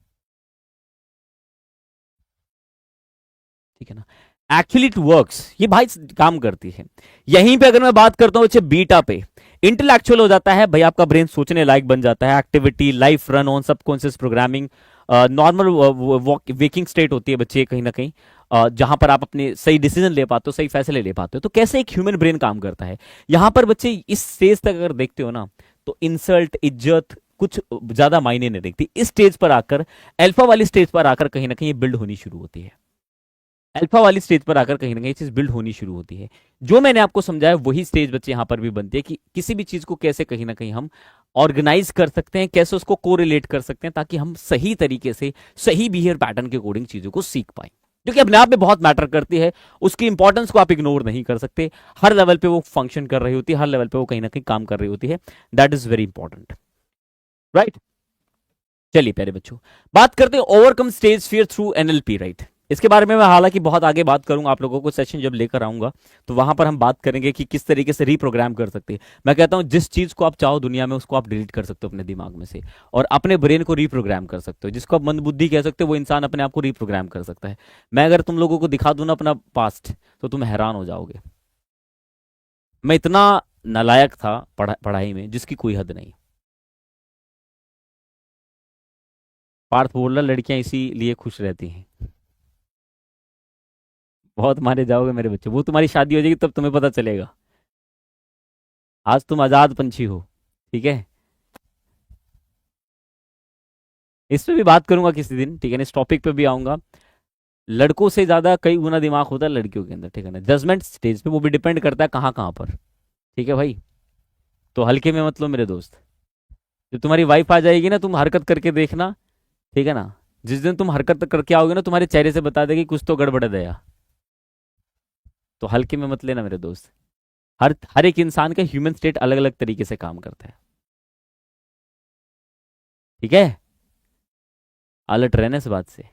ठीक है ना। एक्चुअली इट वर्क्स, ये भाई काम करती है। यहीं पे अगर मैं बात करता हूं बच्चे बीटा पे, इंटेलेक्चुअल हो जाता है भाई, आपका ब्रेन सोचने लायक बन जाता है, activity, life run on subconscious programming, normal waking state होती है बच्चे कहीं ना कहीं, जहां पर आप अपने सही डिसीजन ले पाते हो, सही फैसले ले पाते हो। तो कैसे एक ह्यूमन ब्रेन काम करता है यहां पर बच्चे, इस स्टेज तक अगर देखते हो ना, तो इंसल्ट, इज्जत कुछ ज्यादा मायने नहीं देखती। इस स्टेज पर आकर, अल्फा वाली स्टेज पर आकर कहीं ना कहीं बिल्ड होनी शुरू होती है। अल्फा वाली स्टेज पर आकर कहीं ना कहीं चीज बिल्ड होनी शुरू होती है। जो मैंने आपको समझाया वही स्टेज बच्चे यहां पर भी बनती है, कि किसी भी चीज को कैसे कहीं ना कहीं हम ऑर्गेनाइज कर सकते हैं, कैसे उसको कोरिलेट कर सकते हैं, ताकि हम सही तरीके से सही बिहेवियर पैटर्न के अकॉर्डिंग चीजों को सीख पाए, जो कि अपने आप में बहुत मैटर करती है। उसकी इंपॉर्टेंस को आप इग्नोर नहीं कर सकते। हर लेवल पे वो फंक्शन कर रही होती है, हर लेवल पे वो कहीं ना कहीं काम कर रही होती है। That is very important, right. चलिए प्यारे बच्चों, बात करते हैं overcome stage fear through NLP, right. इसके बारे में मैं हालांकि बहुत आगे बात करूंगा, आप लोगों को सेशन जब लेकर आऊंगा तो वहां पर हम बात करेंगे कि किस तरीके से रीप्रोग्राम कर सकते हैं। मैं कहता हूं जिस चीज को आप चाहो दुनिया में, उसको आप डिलीट कर सकते हो अपने दिमाग में से, और अपने ब्रेन को रीप्रोग्राम कर सकते हो। जिसको आप मंदबुद्धि कह सकते हो, वो इंसान अपने आप को रीप्रोग्राम कर सकता है। मैं अगर तुम लोगों को दिखा दूं ना अपना पास्ट, तो तुम हैरान हो जाओगे। मैं इतना नालायक था पढ़ाई में जिसकी कोई हद नहीं। पार्थ बोल रहा लड़कियां इसीलिए खुश रहती हैं। बहुत मारे जाओगे मेरे बच्चे, वो तुम्हारी शादी हो जाएगी तब तुम्हें पता चलेगा। आज तुम आजाद पंछी हो, ठीक है। इस पे भी बात करूंगा किसी दिन, ठीक है ना, इस टॉपिक पे भी आऊंगा। लड़कों से ज्यादा कई गुना दिमाग होता है लड़कियों के अंदर, ठीक है ना, जजमेंट स्टेज पे। वो भी डिपेंड करता है कहाँ कहाँ पर, ठीक है भाई। तो हल्के में मत लो मेरे दोस्त। जब तुम्हारी वाइफ आ जाएगी ना, तुम हरकत करके देखना, ठीक है ना। जिस दिन तुम हरकत करके आओगे ना, तुम्हारे चेहरे से बता देगी कुछ तो गड़बड़ है दया। तो हल्के में मत लेना मेरे दोस्त। हर हर एक इंसान का ह्यूमन स्टेट अलग अलग तरीके से काम करता है, ठीक है। अलर्ट रहना इस बात से।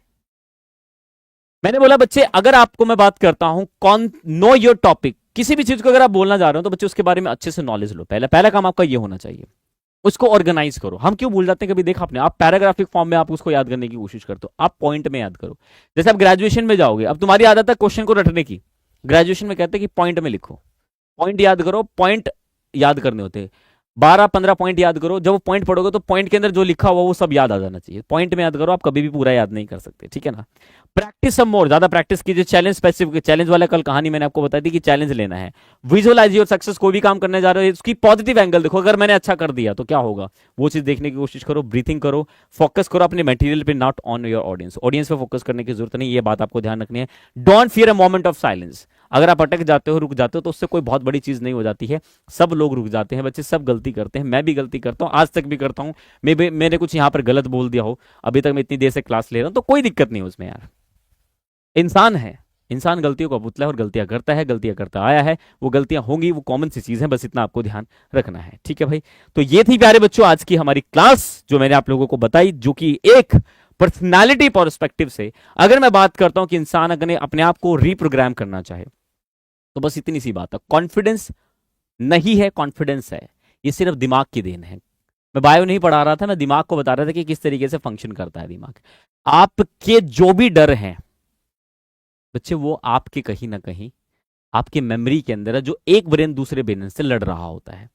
मैंने बोला बच्चे, अगर आपको मैं बात करता हूं कौन नो योर टॉपिक, किसी भी चीज को अगर आप बोलना जा रहे हो तो बच्चे उसके बारे में अच्छे से नॉलेज लो। पहला पहला काम आपका ये होना चाहिए, उसको ऑर्गेनाइज करो। हम क्यों भूल जाते हैं कभी, देखा आपने, आप पैराग्राफिक फॉर्म में आप उसको याद करने की कोशिश करते हो, आप पॉइंट में याद करो। जैसे आप ग्रेजुएशन में जाओगे, अब तुम्हारी आदत है क्वेश्चन को रटने की। ग्रेजुएशन में कहते हैं कि पॉइंट में लिखो, पॉइंट याद करो। पॉइंट याद करने होते हैं, 12-15 पॉइंट याद करो। जब वो पॉइंट पढ़ोगे तो पॉइंट के अंदर जो लिखा हुआ वो सब याद आ जाना चाहिए। पॉइंट में याद करो, आप कभी भी पूरा याद नहीं कर सकते, ठीक है ना। प्रैक्टिस सब मोर, ज्यादा प्रैक्टिस कीजिए। चैलेंज स्पेसिफिक, चैलेंज वाला कल कहानी मैंने आपको बताई थी कि चैलेंज लेना है। विजुअलाइज योर सक्सेस, कोई भी काम करने जा रहे हो उसकी पॉजिटिव एंगल देखो। अगर मैंने अच्छा कर दिया तो क्या होगा, वो चीज देखने की कोशिश करो। ब्रीथिंग करो, फोकस करो अपने मटेरियल पे, not on your audience. Audience पे फोकस करने की जरूरत नहीं, ये बात आपको ध्यान रखनी है। Don't fear a moment of silence. अगर आप अटक जाते हो, रुक जाते हो, तो उससे कोई बहुत बड़ी चीज नहीं हो जाती है। सब लोग रुक जाते हैं बच्चे, सब गलती करते हैं। मैं भी गलती करता हूं, आज तक भी करता हूं। मैंने कुछ यहां पर गलत बोल दिया हो, अभी तक मैं इतनी देर से क्लास ले रहा हूं, तो कोई दिक्कत नहीं उसमें यार। इंसान है, इंसान गलतियों का पुतला है और गलतियां करता है, गलतियां करता आया है। वो गलतियां होंगी, वो कॉमन सी चीज है, बस इतना आपको ध्यान रखना है, ठीक है भाई। तो ये थी प्यारे बच्चों आज की हमारी क्लास, जो मैंने आप लोगों को बताई, जो कि एक पर्सनालिटी पर्सपेक्टिव से अगर मैं बात करता हूं कि इंसान अगर अपने आप को रीप्रोग्राम करना चाहे, तो बस इतनी सी बात है। कॉन्फिडेंस नहीं है, कॉन्फिडेंस है, ये सिर्फ दिमाग की देन है। मैं बायो नहीं पढ़ा रहा था, मैं दिमाग को बता रहा था कि किस तरीके से फंक्शन करता है दिमाग। आपके जो भी डर हैं बच्चे, वो आपके कहीं ना कहीं आपके मेमोरी के अंदर है, जो एक ब्रेन दूसरे ब्रेन से लड़ रहा होता है।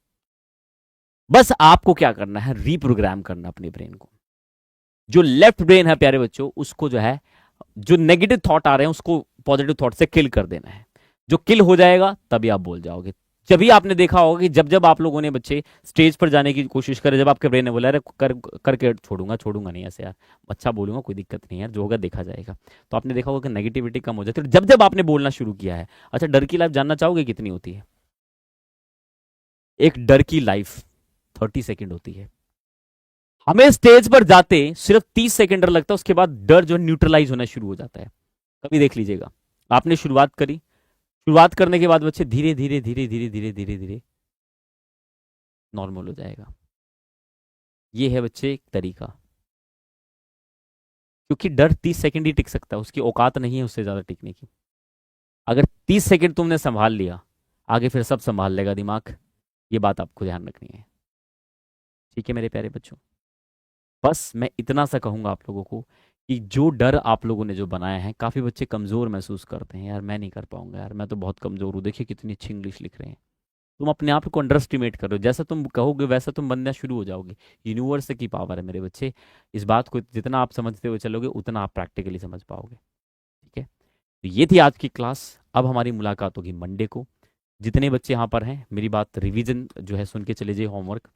बस आपको क्या करना है, रीप्रोग्राम करना अपने ब्रेन को। जो लेफ्ट ब्रेन है प्यारे बच्चों, उसको जो है, जो नेगेटिव थॉट आ रहे हैं उसको पॉजिटिव थॉट से किल कर देना है। जो किल हो जाएगा तभी आप बोल जाओगे। जब आपने देखा होगा कि जब जब आप लोगों ने बच्चे स्टेज पर जाने की कोशिश करे, जब आपके ब्रेन ने बोला अरे करके छोड़ूंगा, छोड़ूंगा नहीं ऐसे यार, अच्छा बोलूंगा, कोई दिक्कत नहीं यार, जो होगा देखा जाएगा, तो आपने देखा होगा कि नेगेटिविटी कम हो जाती है। जब जब आपने बोलना शुरू किया है। अच्छा, डर की लाइफ जानना चाहोगे कितनी होती है? एक डर की लाइफ 30 सेकेंड होती है। हमें स्टेज पर जाते सिर्फ 30 सेकेंड डर लगता है, उसके बाद डर जो न्यूट्रलाइज होना शुरू हो जाता है। कभी देख लीजिएगा, आपने शुरुआत करी, शुरुआत करने के बाद बच्चे धीरे धीरे धीरे धीरे धीरे धीरे धीरे नॉर्मल हो जाएगा। ये है बच्चे एक तरीका, क्योंकि डर 30 सेकंड ही टिक सकता है, उसकी औकात नहीं है उससे ज्यादा टिकने की। अगर 30 सेकंड तुमने संभाल लिया, आगे फिर सब संभाल लेगा दिमाग। ये बात आपको ध्यान रखनी है। ठीक है मेरे प्यारे बच्चों, बस मैं इतना सा कहूंगा आप लोगों को कि जो डर आप लोगों ने जो बनाया है, काफ़ी बच्चे कमज़ोर महसूस करते हैं, यार मैं नहीं कर पाऊंगा, यार मैं तो बहुत कमज़ोर हूँ, देखिए कितनी अच्छी इंग्लिश लिख रहे हैं। तुम अपने आप को अंडर एस्टिमेट कर रहे हो, जैसा तुम कहोगे वैसा तुम बनना शुरू हो जाओगे। यूनिवर्स की पावर है मेरे बच्चे, इस बात को जितना आप समझते हुए चलोगे उतना आप प्रैक्टिकली समझ पाओगे। ठीक है, तो ये थी आज की क्लास। अब हमारी मुलाकात होगी मंडे को। जितने बच्चे यहाँ पर हैं, मेरी बात रिवीजन जो है सुन के चले जाइए, होमवर्क।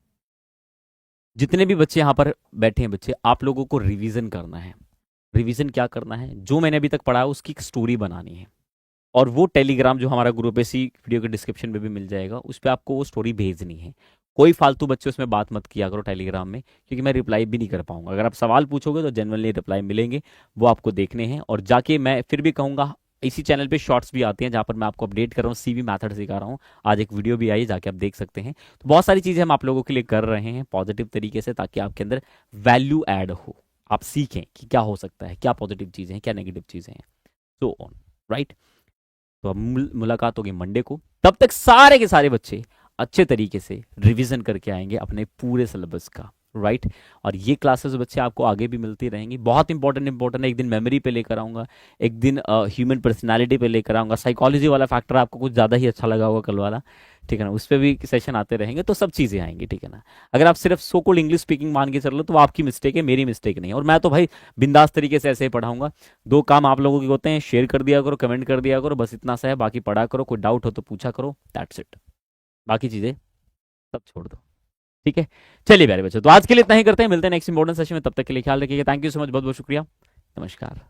जितने भी बच्चे यहाँ पर बैठे हैं बच्चे, आप लोगों को रिवीजन करना है। रिवीजन क्या करना है, जो मैंने अभी तक पढ़ा है उसकी एक स्टोरी बनानी है, और वो टेलीग्राम जो हमारा ग्रुप है, इसी वीडियो के डिस्क्रिप्शन में भी मिल जाएगा, उस पर आपको वो स्टोरी भेजनी है। कोई फालतू बच्चे उसमें बात मत किया करो टेलीग्राम में, क्योंकि मैं रिप्लाई भी नहीं कर पाऊंगा। अगर आप सवाल पूछोगे तो जनरली रिप्लाई मिलेंगे, वो आपको देखने हैं। और जाके मैं फिर भी कहूंगा, इसी चैनल पे शॉर्ट्स भी आती हैं जहाँ पर मैं आपको अपडेट कर रहा हूँ, सीवी मैथड सिखा रहा हूँ। आज एक वीडियो भी आई, जाके आप देख सकते हैं। तो बहुत सारी चीज़ें हम आप लोगों के लिए कर रहे हैं पॉजिटिव तरीके से, ताकि आपके अंदर वैल्यू ऐड हो, आप सीखें कि क्या हो सकता है, क्या पॉजिटिव चीज़ें हैं, क्या नेगेटिव चीज़ें हैं, सो ऑन, राइट। तो अब मुलाकात होगी मंडे को। तब तक सारे के सारे बच्चे अच्छे तरीके से रिवीजन करके आएंगे अपने पूरे सिलेबस का, राइट। और ये क्लासेस बच्चे आपको आगे भी मिलती रहेंगी, बहुत इंपॉर्टेंट है। एक दिन मेमोरी पे लेकर आऊंगा, एक दिन ह्यूमन पर्सनालिटी पे लेकर आऊंगा, साइकोलॉजी वाला फैक्टर आपको कुछ ज़्यादा ही अच्छा लगा होगा कल वाला, ठीक है ना, उस पर भी सेशन आते रहेंगे, तो सब चीज़ें आएंगी, ठीक है ना। अगर आप सिर्फ सो कॉल्ड इंग्लिश स्पीकिंग मान के चल लो तो वो आपकी मिस्टेक है, मेरी मिस्टेक नहीं है। और मैं तो भाई बिंदास तरीके से ऐसे ही पढ़ाऊंगा। दो काम आप लोगों के होते हैं, शेयर कर दिया करो, कमेंट कर दिया करो, बस इतना सा है। बाकी पढ़ा करो, कोई डाउट हो तो पूछा करो, दैट्स इट। बाकी चीज़ें सब छोड़ दो, ठीक है। चलिए प्यारे बच्चों, तो आज के लिए इतना ही करते हैं, मिलते हैं नेक्स्ट इंपॉर्टेंट सेशन में। तब तक के लिए ख्याल रखिएगा। थैंक यू सो मच, बहुत बहुत शुक्रिया, नमस्कार।